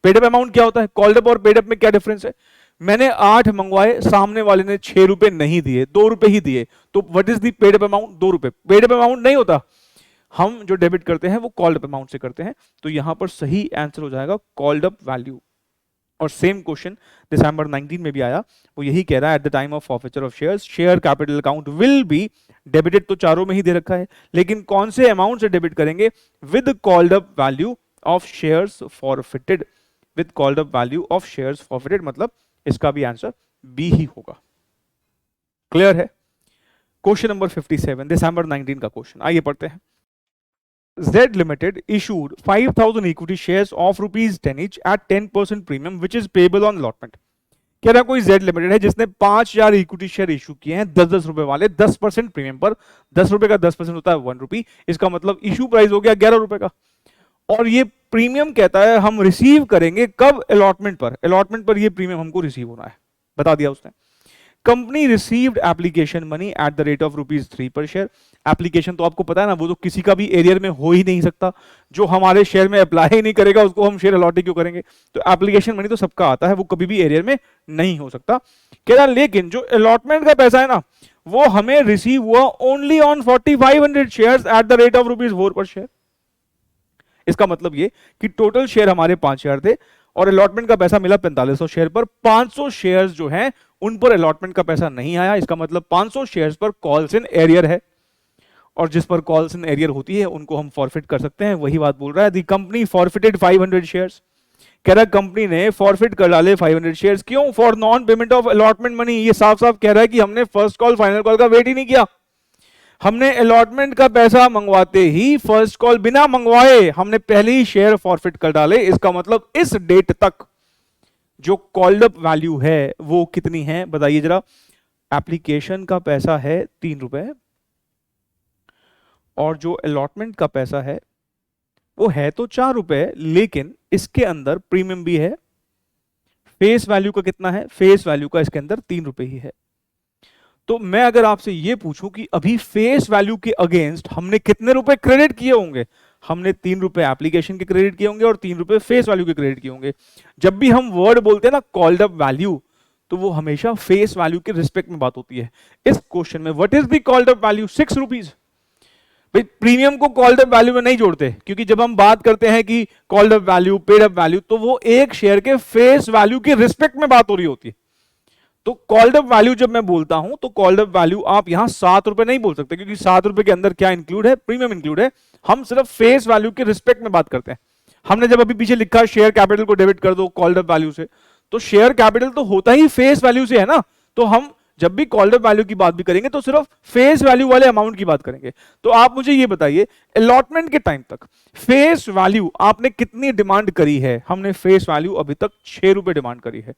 पेड अप अमाउंट क्या होता है? कॉल्ड अप और पेड अप में क्या डिफरेंस है? मैंने 8 मंगवाए, सामने वाले ने 6 रुपए नहीं दिए, 2 रुपए ही दिए, तो what is the paid up amount? 2 रुपए। पेड अप अमाउंट नहीं होता। हम जो डेबिट करते हैं वो कॉल्ड अप अमाउंट से करते हैं। तो यहां पर सही आंसर हो जाएगा कॉल्ड अप वैल्यू। और सेम क्वेश्चन दिसंबर 19 में भी आया, वो यही कह रहा है eight the time of forfeiture of shares share capital account will be debited. तो चारों में ही दे रखा है, लेकिन कौन से अमाउंट से डेबिट करेंगे? With called up value of shares forfeited. With called up value of shares forfeited, मतलब इसका भी आंसर बी ही होगा। क्लियर है? क्वेश्चन नंबर 57 दिसंबर 19 का क्वेश्चन, आइए पढ़ते हैं। Z Limited issued 5,000 equity shares of ₹10 each at 10% premium which is payable on allotment। कह रहा कोई Z Limited है जिसने 5,000 इक्विटी शेयर इशू किए हैं 10-10 रुपए वाले, 10% प्रीमियम पर। 10 रुपए का 10% होता है 1 रुपी। इसका मतलब इशू प्राइस हो गया 11 रुपए का, और ये प्रीमियम कहता है हम रिसीव करेंगे कब? अलॉटमेंट पर। अलॉटमेंट पर ये प्रीमियम हमको रिसीव होना है। बता दिया उसने। Company received application money at the rate of ₹3 पर शेयर। एप्लीकेशन तो आपको पता है ना, वो तो किसी का भी एरियर में हो ही नहीं सकता, जो हमारे शेयर में अप्लाई ही नहीं करेगा उसको हम शेयर अलॉट ही क्यों करेंगे। तो एप्लीकेशन मनी तो सबका आता है, वो कभी भी एरियर में नहीं हो सकता। कह रहा लेकिन जो अलॉटमेंट का पैसा है ना, वो हमें रिसीव हुआ only on 4500 shares at the rate of ₹4 पर शेयर। इसका मतलब ये कि टोटल शेयर हमारे 5000 थे और अलॉटमेंट का पैसा मिला 4500 शेयर पर। 500 शेयर्स जो हैं उन पर अलॉटमेंट का पैसा नहीं आया। इसका मतलब 500 शेयर्स पर कॉल्स इन एरियर है, और जिस पर कॉल्स इन एरियर होती है उनको हम फॉरफिट कर सकते हैं। वही बात बोल रहा है, दी कंपनी फॉरफिटेड 500 शेयर्स। कह रहा है कंपनी ने फॉरफिट कर डाले 500 शेयर्स। क्यों? For non payment of allotment money. ये साफ साफ कह रहा है कि हमने फर्स्ट कॉल फाइनल कॉल का वेट ही नहीं किया, हमने अलॉटमेंट का पैसा मंगवाते ही फर्स्ट कॉल बिना मंगवाए हमने पहले ही शेयर फॉरफिट कर डाले। इसका मतलब इस डेट तक जो कॉल्ड अप वैल्यू है वो कितनी है बताइए जरा। एप्लीकेशन का पैसा है ₹3 और जो अलॉटमेंट का पैसा है वो है तो ₹4, लेकिन इसके अंदर प्रीमियम भी है। फेस वैल्यू का कितना है? फेस वैल्यू का इसके अंदर ₹3 ही है। तो मैं अगर आपसे ये पूछूं कि अभी फेस वैल्यू के अगेंस्ट हमने कितने रुपए क्रेडिट किए होंगे, हमने ₹3 एप्लीकेशन के क्रेडिट किए होंगे और ₹3 फेस वैल्यू के क्रेडिट किए होंगे। जब भी हम वर्ड बोलते हैं ना कॉल्ड अप वैल्यू, तो वो हमेशा फेस वैल्यू के रिस्पेक्ट में बात होती है। इस क्वेश्चन में what is the called up value? ₹6। भाई प्रीमियम को कॉल्ड अप वैल्यू में नहीं जोड़ते, क्योंकि जब हम बात करते हैं कि called up value, paid up value, तो वो एक शेयर के फेस वैल्यू के रिस्पेक्ट में बात हो रही होती है। तो कॉल्ड अप वैल्यू जब मैं बोलता हूं तो कॉल्ड अप वैल्यू आप यहां ₹7 नहीं बोल सकते, क्योंकि ₹7 के अंदर क्या इंक्लूड है? प्रीमियम इंक्लूड है। हम सिर्फ फेस वैल्यू के रिस्पेक्ट में बात करते हैं। हमने जब अभी पीछे लिखा शेयर कैपिटल को डेबिट कर दो कॉल्ड अप वैल्यू से, तो शेयर कैपिटल तो होता ही फेस वैल्यू से है ना। तो हम जब भी कॉल्ड अप वैल्यू की बात भी करेंगे तो सिर्फ फेस वैल्यू वाले अमाउंट की बात करेंगे। तो आप मुझे ये बताइए, अलॉटमेंट के टाइम तक फेस वैल्यू आपने कितनी डिमांड करी है? हमने फेस वैल्यू अभी तक ₹6 डिमांड करी है।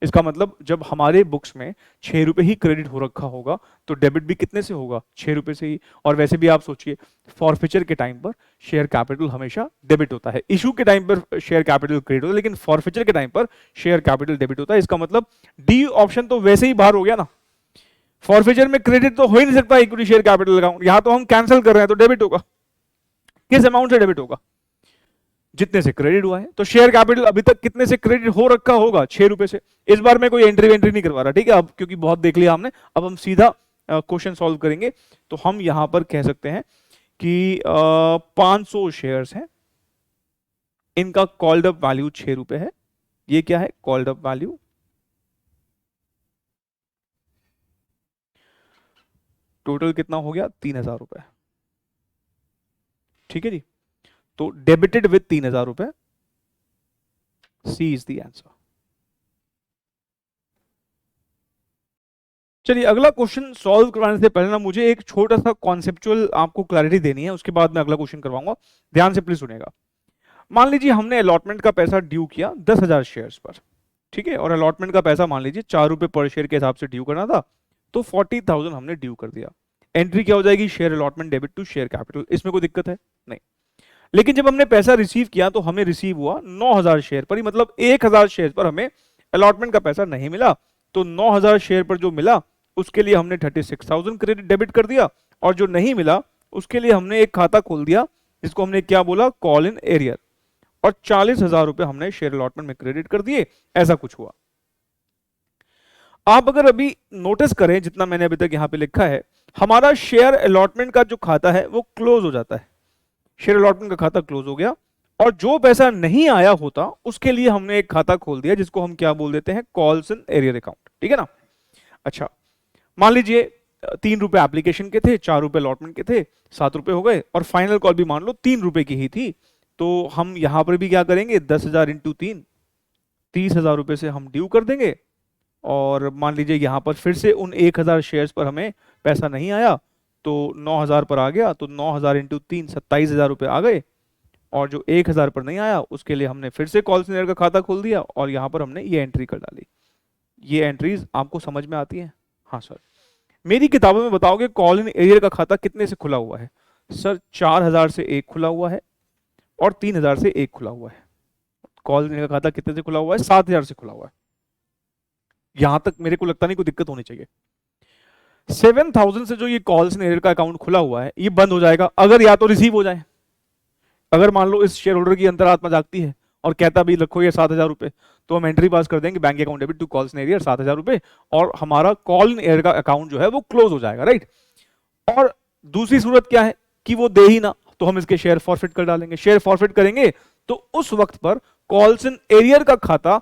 इसका मतलब जब हमारे बुक्स में ₹6 ही क्रेडिट हो रखा होगा तो डेबिट भी कितने से होगा? ₹6 से ही। और वैसे भी आप सोचिए, फॉरफिचर के टाइम पर शेयर कैपिटल हमेशा डेबिट होता है। इशू के टाइम पर शेयर कैपिटल क्रेडिट होता है, लेकिन फॉरफिचर के टाइम पर शेयर कैपिटल डेबिट होता है। इसका मतलब डी ऑप्शन तो वैसे ही बाहर हो गया ना। फॉरफिचर में क्रेडिट तो हो ही नहीं सकता इक्विटी शेयर कैपिटल अकाउंट, यहां तो हम कैंसिल कर रहे हैं तो डेबिट होगा। किस अमाउंट से डेबिट होगा? जितने से क्रेडिट हुआ है। तो शेयर कैपिटल अभी तक कितने से क्रेडिट हो रखा होगा? ₹6 से। इस बार मैं कोई एंट्री नहीं करवा रहा, ठीक है, अब क्योंकि बहुत देख लिया हमने। अब हम सीधा क्वेश्चन सॉल्व करेंगे। तो हम यहां पर कह सकते हैं कि 500 शेयर्स हैं, इनका कॉल्ड अप वैल्यू ₹6 है। ये क्या है? Called up value. टोटल कितना हो गया? ₹3000। ठीक है जी। तो debited with ₹3000। C is the answer. चलिए अगला क्वेश्चन सॉल्व करवाने से पहले ना मुझे एक छोटा सा कॉन्सेप्चुअल आपको क्लैरिटी देनी है, उसके बाद मैं अगला क्वेश्चन करवाऊंगा। ध्यान से प्लीज सुनेगा। मान लीजिए हमने अलॉटमेंट का पैसा ड्यू किया 10,000 शेयर्स पर, ठीक है, और अलॉटमेंट का पैसा मान लीजिए ₹4 पर शेयर के हिसाब से ड्यू करना था, तो 40,000 हमने ड्यू कर दिया। एंट्री क्या हो जाएगी? Share allotment debit to share capital. इसमें कोई दिक्कत है? नहीं। लेकिन जब हमने पैसा रिसीव किया तो हमें रिसीव हुआ 9,000 शेयर पर ही, मतलब 1,000 शेयर पर हमें अलॉटमेंट का पैसा नहीं मिला। तो 9,000 शेयर पर जो मिला उसके लिए हमने 36,000 क्रेडिट डेबिट कर दिया, और जो नहीं मिला उसके लिए हमने एक खाता खोल दिया जिसको हमने क्या बोला? कॉल इन एरियर, और 40,000 रुपए हमने शेयर अलॉटमेंट में क्रेडिट कर दिए। ऐसा कुछ हुआ। आप अगर अभी नोटिस करें जितना मैंने अभी तक यहां पे लिखा है, हमारा शेयर अलॉटमेंट का जो खाता है वो क्लोज हो जाता है। शेयर अलॉटमेंट का खाता क्लोज हो गया, और जो पैसा नहीं आया होता उसके लिए हमने एक खाता खोल दिया जिसको हम क्या बोल देते हैं? Calls in arrear account. ठीक है ना? अच्छा, मान लीजिए ₹3 एप्लीकेशन के थे, ₹4 अलॉटमेंट के थे, ₹7 हो गए, और फाइनल कॉल भी मान लो ₹3 की ही थी। तो हम यहां पर भी क्या करेंगे? 10,000 इंटू 3, 30,000 रुपए से हम ड्यू कर देंगे। और मान लीजिए यहां पर फिर से उन 1,000 शेयर्स पर हमें पैसा नहीं आया, तो 9,000 पर आ गया, तो 9,000 इंटू 3 27,000 रुपए आ गए। और जो 1,000 पर नहीं आया उसके लिए हमने फिर से कॉल सेंटर का खाता खोल दिया, और यहां पर हमने ये एंट्री कर डाली। ये एंट्रीज आपको समझ में आती हैं? हाँ सर। मेरी किताबों में बताओगे कॉल इन एरियर का खाता कितने से खुला हुआ है? सर 4,000 से एक खुला हुआ है और 3,000 से एक खुला हुआ है। कॉल इन एरियर का खाता कितने से खुला हुआ है? 7,000 से खुला हुआ है। यहां तक मेरे को लगता नहीं कोई दिक्कत होनी चाहिए। 7,000 से जो ये कॉल्स इन एरियर का अकाउंट खुला हुआ है ये बंद हो जाएगा अगर या तो रिसीव हो जाए। अगर मान लो इस शेयर होल्डर की अंतरात्मा जागती है और कहता भी रखो ये 7,000 रुपए, तो हम एंट्री पास कर देंगे bank account debit to calls in arrear 7,000 रुपए, और हमारा कॉल इन एरियर का अकाउंट जो है वो क्लोज हो जाएगा, राइट। और दूसरी सूरत क्या है कि वो दे ही ना, तो हम इसके शेयर फॉरफिट कर डालेंगे। शेयर फॉरफिट करेंगे तो उस वक्त पर कॉल्स इन एरियर का खाता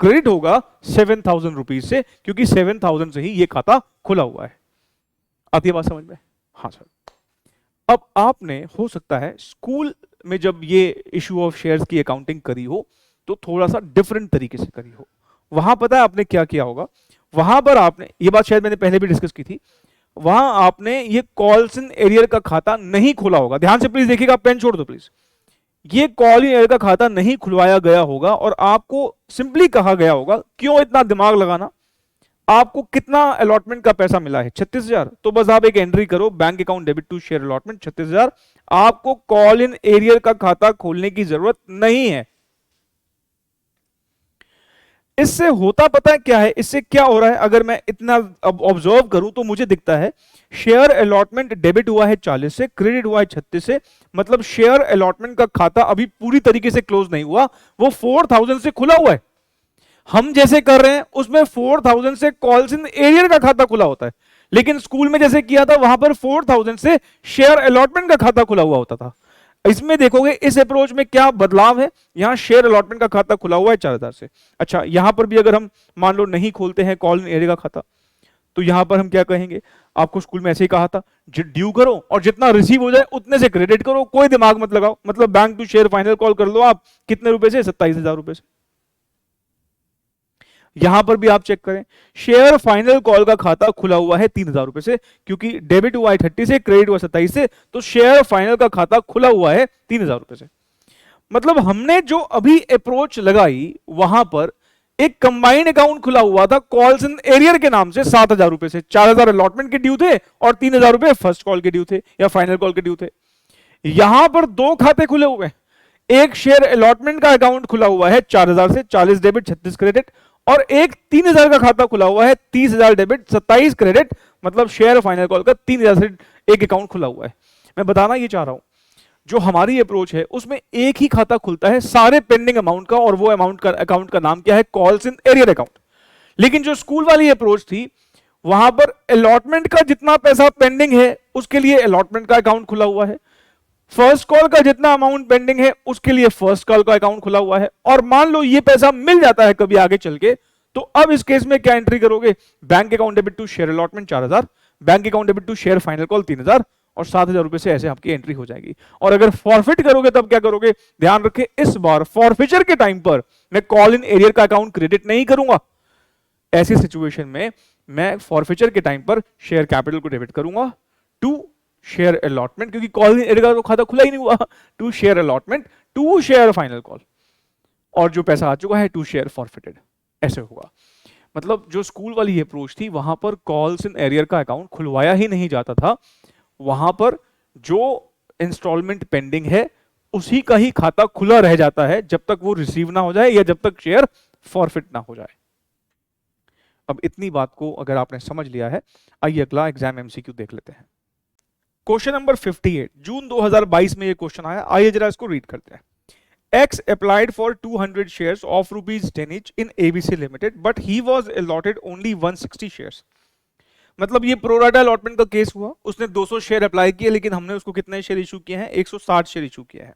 क्रेडिट होगा 7,000 रुपीज से, क्योंकि 7,000 से ही ये खाता खुला हुआ है। आती है बात समझ में? हाँ सर। अब आपने हो सकता है स्कूल में जब ये इशू ऑफ शेयर्स की अकाउंटिंग करी हो तो थोड़ा सा डिफरेंट तरीके से करी हो। वहां पता है आपने क्या किया होगा? वहां पर आपने, ये बात शायद मैंने पहले भी डिस्कस की थी, वहां आपने ये कॉल्स इन एरियर का खाता नहीं खोला होगा। ध्यान से प्लीज देखिएगा, पेन छोड़ दो प्लीज। ये कॉल इन एरियर का खाता नहीं खुलवाया गया होगा और आपको सिंपली कहा गया होगा क्यों इतना दिमाग लगाना, आपको कितना अलॉटमेंट का पैसा मिला है 36,000, तो बस आप एक एंट्री करो bank account debit to share allotment 36,000। आपको कॉल इन एरियर का खाता खोलने की जरूरत नहीं है। इससे होता पता है क्या है? इससे क्या हो रहा है, अगर मैं इतना अब ऑब्जर्व करूं तो मुझे दिखता है शेयर अलॉटमेंट डेबिट हुआ है 40 से, क्रेडिट हुआ है 36 से, मतलब शेयर अलॉटमेंट का खाता अभी पूरी तरीके से क्लोज नहीं हुआ, वो 4,000 से खुला हुआ है। हम जैसे कर रहे हैं उसमें 4,000 से कॉल्स इन एरियर का खाता खुला होता है, लेकिन स्कूल में जैसे किया था वहां पर 4,000 से शेयर अलॉटमेंट का खाता खुला हुआ होता था। इसमें देखोगे इस अप्रोच में क्या बदलाव है, यहां शेयर अलॉटमेंट का खाता खुला हुआ है 4,000 से। अच्छा, यहां पर भी अगर हम मान लो नहीं खोलते हैं कॉल इन एरिया का खाता, तो यहां पर हम क्या कहेंगे? आपको स्कूल में ऐसे ही कहा था, ड्यू करो और जितना रिसीव हो जाए उतने से क्रेडिट करो, कोई दिमाग मत लगाओ। मतलब bank to share final call कर लो आप, कितने रुपए से? 27,000 रुपए से। यहां पर भी आप चेक करें, शेयर फाइनल कॉल का खाता खुला हुआ है 3,000 रुपए से, क्योंकि डेबिट हुआ है 30 से, क्रेडिट हुआ 27 से, तो शेयर फाइनल का खाता खुला हुआ है 3,000 रुपए से। मतलब हमने जो अभी अप्रोच लगाई वहां पर एक कंबाइंड अकाउंट खुला हुआ था कॉल्स इन एरियर के नाम से 7,000 रुपए से। 4,000 अलॉटमेंट के ड्यू थे और 3,000 रुपए फर्स्ट कॉल के ड्यू थे या फाइनल कॉल के ड्यू थे। यहां पर दो खाते खुले हुए हैं, एक शेयर अलॉटमेंट का अकाउंट खुला हुआ है 4,000 से, 40 डेबिट 36 क्रेडिट, और एक 3,000 का खाता खुला हुआ है 30,000 डेबिट 27 क्रेडिट, मतलब शेयर फाइनल कॉल का 3,000 से एक अकाउंट खुला हुआ है। मैं बताना ये चाह रहा हूं, जो हमारी अप्रोच है उसमें एक ही खाता खुलता है सारे पेंडिंग अमाउंट का, और वो अकाउंट का नाम क्या है? Calls in arrear account. लेकिन जो स्कूल वाली अप्रोच थी वहां पर अलॉटमेंट का जितना पैसा पेंडिंग है उसके लिए अलॉटमेंट का अकाउंट खुला हुआ है, फर्स्ट कॉल का जितना अमाउंट पेंडिंग है उसके लिए फर्स्ट कॉल का अकाउंट खुला हुआ है। और मान लो ये पैसा मिल जाता है कभी आगे चल के, तो अब इस केस में क्या एंट्री करोगे? Bank account debit to share allotment 4,000, bank account debit to share final call 3,000, और 7,000 रुपए से ऐसे आपकी एंट्री हो जाएगी। और अगर फॉरफिट करोगे तब क्या करोगे? ध्यान रखें, इस बार फॉरफिचर के टाइम पर मैं कॉल इन एरियर का अकाउंट क्रेडिट नहीं करूंगा। ऐसी सिचुएशन में मैं फॉरफिचर के टाइम पर शेयर कैपिटल को डेबिट करूंगा टू शेयर अलॉटमेंट, क्योंकि कॉल इन एरियर का खाता खुला ही नहीं हुआ, to share allotment to share final call, और जो पैसा आ चुका है टू शेयर फॉरफिटेड। ऐसे होगा। मतलब जो स्कूल वाली अप्रोच थी वहां पर कॉल्स इन एरियर का अकाउंट खुलवाया ही नहीं जाता था, वहां पर जो इंस्टॉलमेंट पेंडिंग है उसी का ही खाता खुला रह जाता है जब तक वो रिसीव ना हो जाए या जब तक शेयर फॉरफिट ना हो जाए। अब इतनी बात को अगर आपने समझ लिया है, आइए अगला एग्जाम एमसीक्यू देख लेते हैं। क्वेश्चन नंबर 58, जून 2022 में ये क्वेश्चन आया, आइए जरा इसको रीड करते हैं। X applied for 200 shares of ₹10 each in ABC Limited, but he was allotted only 160 shares. मतलब ये प्रोराटा अलॉटमेंट का केस हुआ, उसने 200 शेयर अप्लाई किए लेकिन हमने उसको कितने शेयर इशू किए हैं? 160 शेयर इशू किया है।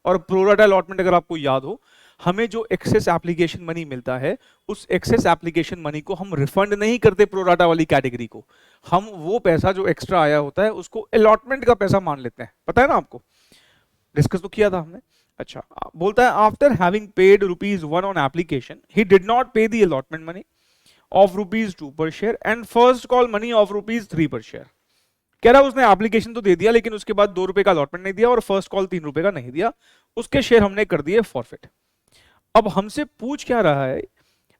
और प्रोराटा अलॉटमेंट अगर आपको याद हो, हमें जो एक्सेस एप्लीकेशन मनी मिलता है उस एक्सेस एप्लीकेशन मनी को हम रिफंड नहीं करते प्रोराटा वाली कैटेगरी को, हम वो पैसा जो एक्स्ट्रा आया होता है उसको अलॉटमेंट का पैसा मान लेते हैं। पता है ना आपको, डिस्कस तो किया था हमने। अच्छा, बोलता है after having paid ₹1 on application he did not पे द अलॉटमेंट मनी ऑफ ₹2 पर share and first call money of ₹3 पर शेयर। कह रहा है उसने एप्लीकेशन तो दे दिया लेकिन उसके बाद ₹2 का अलॉटमेंट नहीं दिया और फर्स्ट कॉल ₹3 का नहीं दिया, उसके शेयर हमने कर दिए फॉरफिट। अब हमसे पूछ क्या रहा है,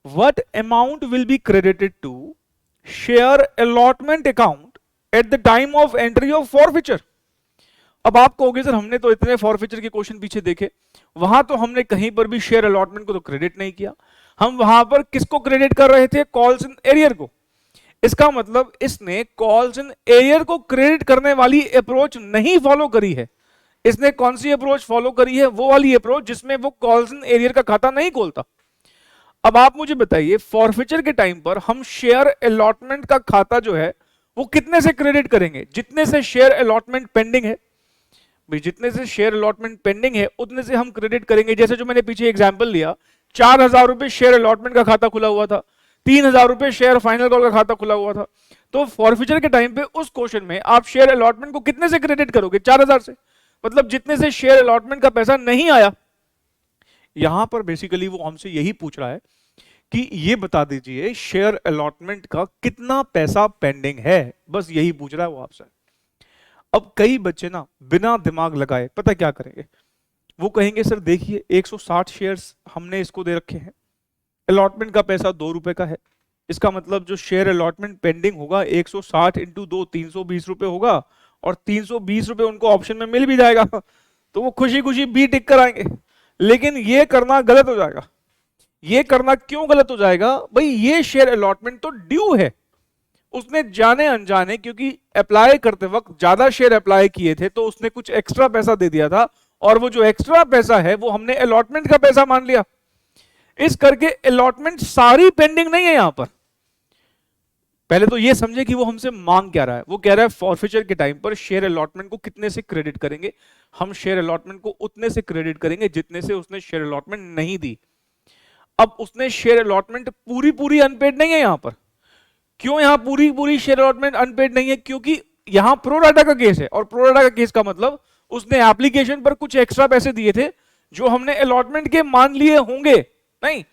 what amount will be credited to share allotment account at the time of entry of forfeiture. अब आप कहोगे सर हमने तो इतने फॉरफिचर के क्वेश्चन पीछे देखे, वहां तो हमने कहीं पर भी शेयर अलॉटमेंट को तो क्रेडिट नहीं किया, हम वहां पर किसको क्रेडिट कर रहे थे? कॉल्स इन एरियर को। इसका मतलब इसने कॉल्स इन एरियर को क्रेडिट करने वाली अप्रोच नहीं फॉलो करी है। इसने कौन सी अप्रोच फॉलो करी है? वो वाली अप्रोच जिसमें वो कॉल्स इन एरियर का खाता नहीं खोलता। अब आप मुझे बताइए, फॉरफिचर के टाइम पर हम शेयर अलॉटमेंट का खाता जो है वो कितने से क्रेडिट करेंगे? जितने से शेयर अलॉटमेंट पेंडिंग है भाई, जितने से शेयर अलॉटमेंट पेंडिंग है उतने से हम क्रेडिट करेंगे। जैसे जो मैंने पीछे एग्जांपल लिया, 4,000 रुपए शेयर अलॉटमेंट का खाता खुला हुआ था, 3,000 रुपए शेयर फाइनल कॉल का खाता खुला हुआ था। तो फॉरफिचर के टाइम पे उस क्वेश्चन में आप शेयर अलॉटमेंट को कितने से क्रेडिट करोगे? 4,000 से। मतलब जितने से शेयर अलॉटमेंट का पैसा नहीं आया। यहां पर बेसिकली वो हमसे यही पूछ रहा है कि ये बता दीजिए शेयर अलॉटमेंट का कितना पैसा पेंडिंग है, बस यही पूछ रहा है वो आपसे। अब कई बच्चे ना बिना दिमाग लगाए पता क्या करेंगे, वो कहेंगे सर देखिए 160 शेयर्स हमने इसको दे रखे हैं, अलॉटमेंट का पैसा 2 रुपए का है, इसका मतलब जो शेयर अलॉटमेंट पेंडिंग होगा 160 इंटू 2 320 रुपए होगा, और 320 रुपए उनको ऑप्शन में मिल भी जाएगा तो वो खुशी खुशी बी टिक कर आएंगे। लेकिन ये करना गलत हो जाएगा। ये करना क्यों गलत हो जाएगा भाई? ये शेयर अलॉटमेंट तो ड्यू है। उसने जाने अनजाने, क्योंकि अप्लाई करते वक्त ज्यादा शेयर अप्लाई किए थे तो उसने कुछ एक्स्ट्रा पैसा दे दिया था, और वो जो एक्स्ट्रा पैसा है वो हमने अलॉटमेंट का पैसा मान लिया। इस करके अलॉटमेंट सारी पेंडिंग नहीं है यहां पर। पहले तो ये समझे कि वो हमसे मांग क्या रहा है। वो कह रहा है फॉरफिचर के टाइम पर शेयर अलॉटमेंट को कितने से क्रेडिट करेंगे? हम शेयर अलॉटमेंट को उतने से क्रेडिट करेंगे जितने से उसने शेयर अलॉटमेंट नहीं दी। अब उसने शेयर अलॉटमेंट पूरी पूरी अनपेड नहीं है यहां पर। क्यों यहां पूरी पूरी शेयर अलॉटमेंट अनपेड नहीं है? क्योंकि यहां प्रोराटा का केस है, और प्रोराटा का केस का मतलब उसने एप्लीकेशन पर कुछ एक्स्ट्रा पैसे दिए थे जो हमने अलॉटमेंट के मान लिए होंगे नहीं।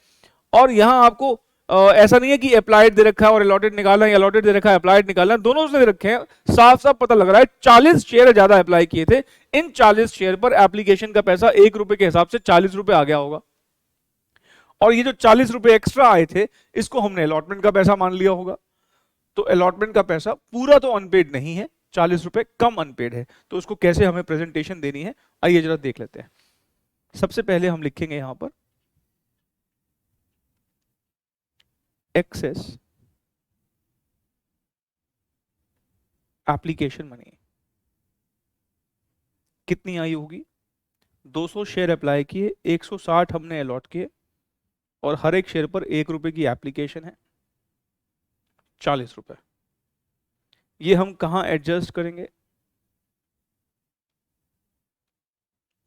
और यहां आपको ऐसा नहीं है कि अप्लाइड दे रखा है और अलॉटेड निकालना है, अलॉटेड दे रखा है अप्लाइड निकालना है, दोनों उसने दे रखे हैं। साफ साफ पता लग रहा है 40 शेयर ज्यादा अप्लाई किए थे, इन 40 शेयर पर एप्लीकेशन का पैसा 1 रुपए के हिसाब से 40 रुपए आ गया होगा, और ये जो 40 रुपए एक्स्ट्रा आए थे इसको हमने अलॉटमेंट का पैसा मान लिया होगा। तो अलॉटमेंट का पैसा पूरा तो अनपेड नहीं है, 40 रुपए कम अनपेड है। तो उसको कैसे हमें प्रेजेंटेशन देनी है आइए जरा देख लेते हैं। सबसे पहले हम लिखेंगे यहां पर एक्सेस एप्लीकेशन मनी। कितनी आई होगी? 200 शेयर अप्लाई किए, 160 हमने अलॉट किए, और हर एक शेयर पर 1 रुपए की एप्लीकेशन है, 40 रुपए। ये हम कहां एडजस्ट करेंगे?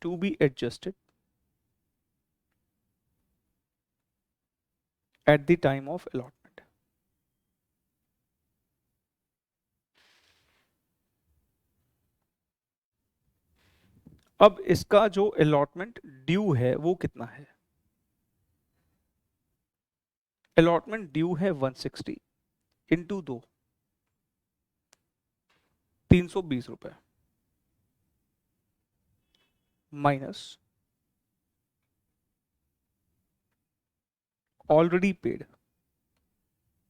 To be adjusted at the time of allotment. अब इसका जो अलॉटमेंट ड्यू है वो कितना है? अलॉटमेंट ड्यू है 160 इंटू 2 320 रुपए माइनस ऑलरेडी पेड।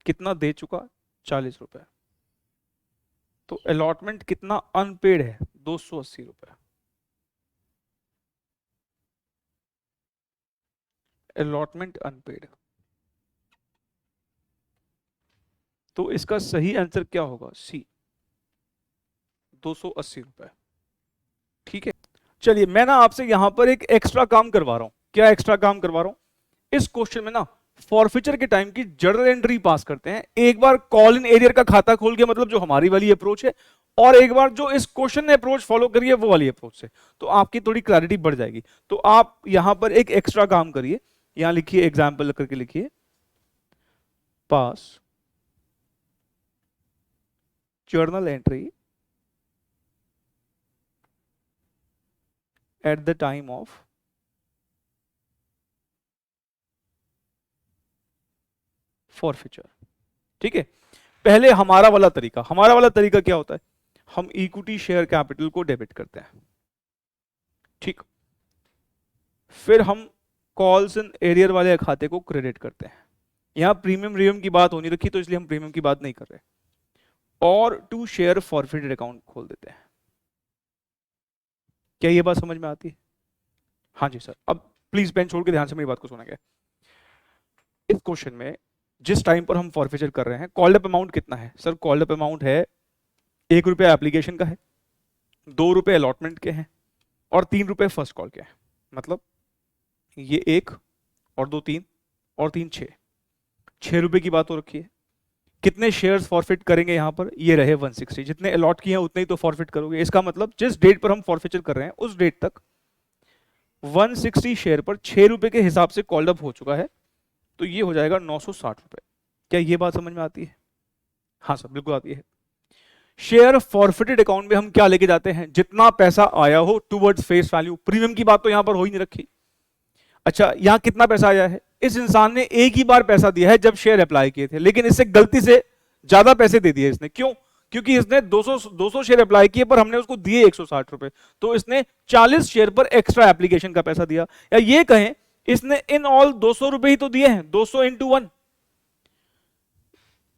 कितना दे चुका? 40 रुपए। तो अलॉटमेंट कितना अनपेड है? 280 रुपए। Allotment unpaid. तो इसका सही आंसर क्या होगा? सी, 280 रुपए। ठीक है, चलिए मैं ना आपसे यहां पर एक एक्स्ट्रा काम करवा रहा हूं। क्या एक्स्ट्रा काम करवा रहा हूं? इस क्वेश्चन में ना फॉरफिचर के टाइम की जर्नल एंट्री पास करते हैं। एक बार कॉल इन एरियर का खाता खोल के, मतलब जो हमारी वाली अप्रोच है, और एक बार जो इस क्वेश्चन ने अप्रोच फॉलो करी है वो वाली अप्रोच से, तो आपकी थोड़ी क्लैरिटी बढ़ जाएगी। तो आप यहां पर एक एक्स्ट्रा काम करिए, यहां लिखिए एग्जाम्पल करके लिखिए पास journal entry eight the time of forfeiture. ठीक है, पहले हमारा वाला तरीका क्या होता है? हम इक्विटी शेयर कैपिटल को डेबिट करते हैं, ठीक। फिर हम कॉल्स इन एरियर वाले खाते को क्रेडिट करते हैं। यहां प्रीमियम रियम की बात होनी रखी तो इसलिए हम प्रीमियम की बात नहीं कर रहे, और टू शेयर फॉरफिटेड अकाउंट खोल देते हैं। क्या ये बात समझ में आती है? हाँ जी सर। अब प्लीज पेन छोड़ के ध्यान से मेरी बात को सुनेंगे। इस क्वेश्चन में जिस टाइम पर हम फॉरफीचर कर रहे हैं, कॉल्ड अप अमाउंट कितना है सर? कॉल्ड अप अमाउंट है 1 रुपया एप्लीकेशन का है, 2 रुपए अलॉटमेंट के हैं और 3 रुपए फर्स्ट कॉल के हैं। मतलब ये 1 और 2 3 और 3 6 रुपए की बात हो रखी है। कितने शेयर्स फॉरफिट करेंगे यहाँ पर? ये रहे 160, जितने अलॉट किए हैं उतने ही तो फॉरफिट करोगे। इसका मतलब जिस डेट पर हम फॉरफिचर कर रहे हैं उस डेट तक 160 शेयर पर 6 रुपए के हिसाब से कॉल्ड अप हो चुका है, तो ये हो जाएगा 960 रुपए। क्या ये बात समझ में आती है? हाँ सर बिल्कुल आती है। शेयर फॉरफिटेड अकाउंट में हम क्या लेके जाते हैं? जितना पैसा आया हो टुवर्ड्स फेस वैल्यू। प्रीमियम की बात तो यहां पर हो ही नहीं रखी। अच्छा, यहां कितना पैसा आया है? इस इंसान ने एक ही बार पैसा दिया है जब शेयर अप्लाई किए थे, लेकिन इससे गलती से ज्यादा पैसे दे दिए इसने। क्यों? क्योंकि इसने 200 शेयर अप्लाई किए पर हमने उसको दिए 160 रुपए, तो इसने 40 शेयर पर एक्स्ट्रा एप्लीकेशन का पैसा दिया। या ये कहें इसने इन ऑल 200 रुपए ही तो दिए हैं, 200 इंटू 1।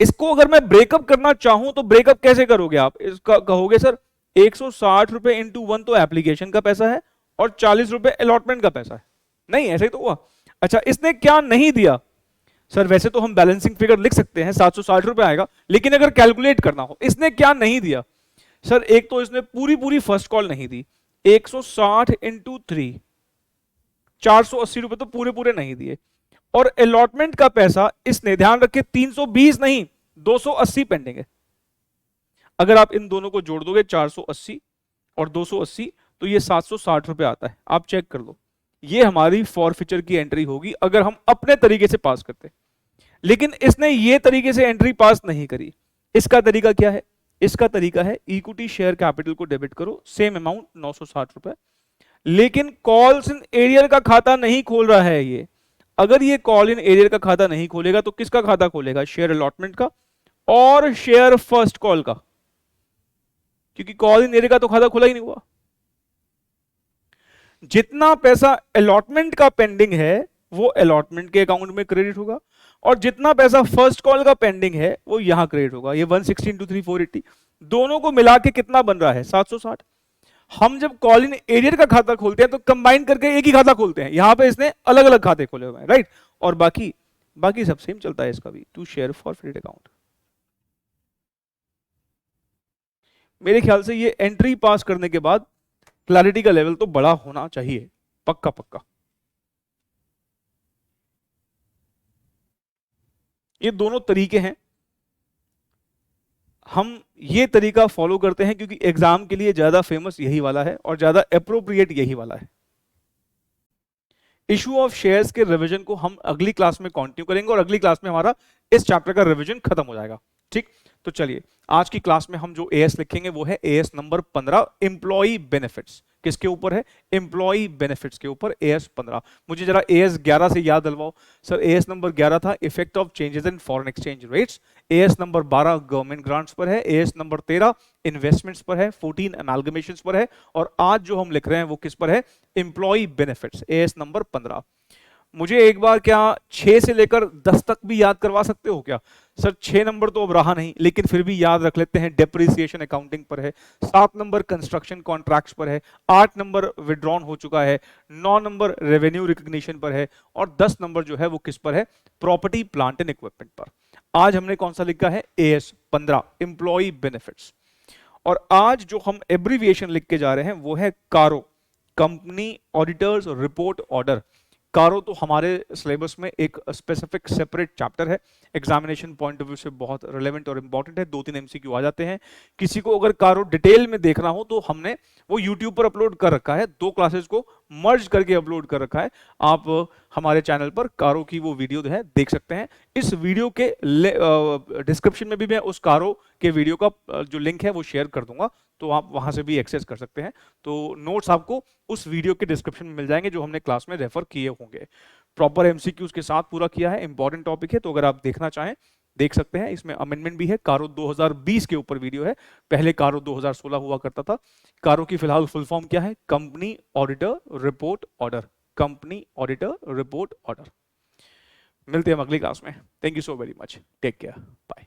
इसको अगर मैं ब्रेकअप करना चाहूं तो ब्रेकअप कैसे करोगे आप? इसका कहोगे सर 160 रुपए इंटू 1 तो एप्लीकेशन का पैसा है और 40 रुपए अलॉटमेंट का पैसा है। नहीं, ऐसे ही तो हुआ। अच्छा, इसने क्या नहीं दिया? सर वैसे तो हम बैलेंसिंग फिगर लिख सकते हैं 760 रुपए आएगा, लेकिन अगर कैलकुलेट करना हो इसने क्या नहीं दिया? सर एक तो इसने पूरी फर्स्ट कॉल नहीं दी, 160 इंटू 3 480 रुपए तो पूरे नहीं दिए। और अलॉटमेंट का पैसा इसने, ध्यान रखिए 320 नहीं 280 पेंडिंग है। अगर आप इन दोनों को जोड़ दोगे 480 और 280 तो ये 760 रुपए आता है। आप चेक कर लो, ये हमारी फॉरफिचर की एंट्री होगी अगर हम अपने तरीके से पास करते। लेकिन इसने ये तरीके से एंट्री पास नहीं करी। इसका तरीका क्या है? इसका तरीका है इक्विटी शेयर कैपिटल को डेबिट करो, सेम अमाउंट 960 रुपए, लेकिन कॉल्स इन एरियर का खाता नहीं खोल रहा है ये। अगर ये कॉल इन एरियर का खाता नहीं खोलेगा तो किसका खाता खोलेगा? शेयर अलॉटमेंट का और शेयर फर्स्ट कॉल का, क्योंकि कॉल इन एरियर का तो खाता खुला ही नहीं हुआ। जितना पैसा अलॉटमेंट का पेंडिंग है वो अलॉटमेंट के अकाउंट में क्रेडिट होगा, और जितना पैसा फर्स्ट कॉल का पेंडिंग है वो यहां क्रेडिट होगा। ये 160 इंटू 3 480, दोनों को मिला के कितना बन रहा है? 760। हम जब कॉल इन एरियर का खाता खोलते हैं तो कंबाइन करके एक ही खाता खोलते हैं। यहां पे इसने अलग अलग खाते खोले हुए हैं, राइट? और बाकी सब सेम चलता है इसका भी, टू शेयर फॉरफिटेड अकाउंट। मेरे ख्याल से ये एंट्री पास करने के बाद क्लैरिटी का लेवल तो बड़ा होना चाहिए, पक्का। ये दोनों तरीके हैं, हम ये तरीका फॉलो करते हैं क्योंकि एग्जाम के लिए ज्यादा फेमस यही वाला है और ज्यादा अप्रोप्रिएट यही वाला है। इशू ऑफ शेयर्स के रिवीजन को हम अगली क्लास में कंटिन्यू करेंगे और अगली क्लास में हमारा इस चैप्टर का रिवीजन खत्म हो जाएगा। ठीक, तो चलिए आज की क्लास में हम जो एएस लिखेंगे वो है एएस नंबर 15, एम्प्लॉई बेनिफिट्स। किसके ऊपर है? एम्प्लॉई बेनिफिट्स के ऊपर एएस 15। मुझे जरा एएस 11 से याद दिलवाओ। सर एएस नंबर 11 था effect of changes in foreign exchange rates. As number 12 government grants पर है। एएस नंबर 13 इन्वेस्टमेंट्स पर है। 14 अमेलगमेशंस पर है। और आज जो हम लिख रहे हैं वो किस पर है? Employee benefits, as number 15। मुझे एक बार क्या 6 से लेकर 10 तक भी याद करवा सकते हो क्या? सर 6 नंबर तो अब रहा नहीं, लेकिन फिर भी याद रख लेते हैं, डेप्रिसिएशन अकाउंटिंग पर है। 7 नंबर कंस्ट्रक्शन कॉन्ट्रैक्ट्स पर है। 8 नंबर विड्रॉन हो चुका है। 9 नंबर रेवेन्यू रिकग्निशन पर है। और 10 नंबर जो है वो किस पर है? प्रॉपर्टी प्लांट एंड इक्विपमेंट पर। आज हमने कौन सा लिखा है? As 15, employee benefits. और आज जो हम एब्रीविएशन लिख के जा रहे हैं वो है कारो, कंपनी ऑडिटर्स रिपोर्ट ऑर्डर। कारो तो हमारे सिलेबस में एक स्पेसिफिक सेपरेट चैप्टर है, एग्जामिनेशन पॉइंट ऑफ व्यू से बहुत रिलेवेंट और इंपॉर्टेंट है। 2-3 एमसीक्यू आ जाते हैं। किसी को अगर कारो डिटेल में देखना हो तो हमने वो यूट्यूब पर अपलोड कर रखा है, 2 क्लासेस को मर्ज करके अपलोड कर रखा है। आप हमारे चैनल पर कारो की वो वीडियो है देख सकते हैं। इस वीडियो के डिस्क्रिप्शन में भी मैं उस कारो के वीडियो का जो लिंक है वो शेयर कर दूंगा, तो आप वहां से भी एक्सेस कर सकते हैं। तो नोट्स आपको उस वीडियो के डिस्क्रिप्शन में मिल जाएंगे जो हमने क्लास में रेफर किए होंगे। प्रॉपर एमसीक्यूज के साथ पूरा किया है, इंपॉर्टेंट टॉपिक है, तो अगर आप देखना चाहें देख सकते हैं। इसमें अमेंडमेंट भी है। कारो 2020 के ऊपर वीडियो है, पहले कारो 2016 हुआ करता था। कारो की फिलहाल फुल फॉर्म क्या है? Company auditor report order, company auditor report order. मिलते हैं हम अगली क्लास में। Thank you so very much, take care, bye.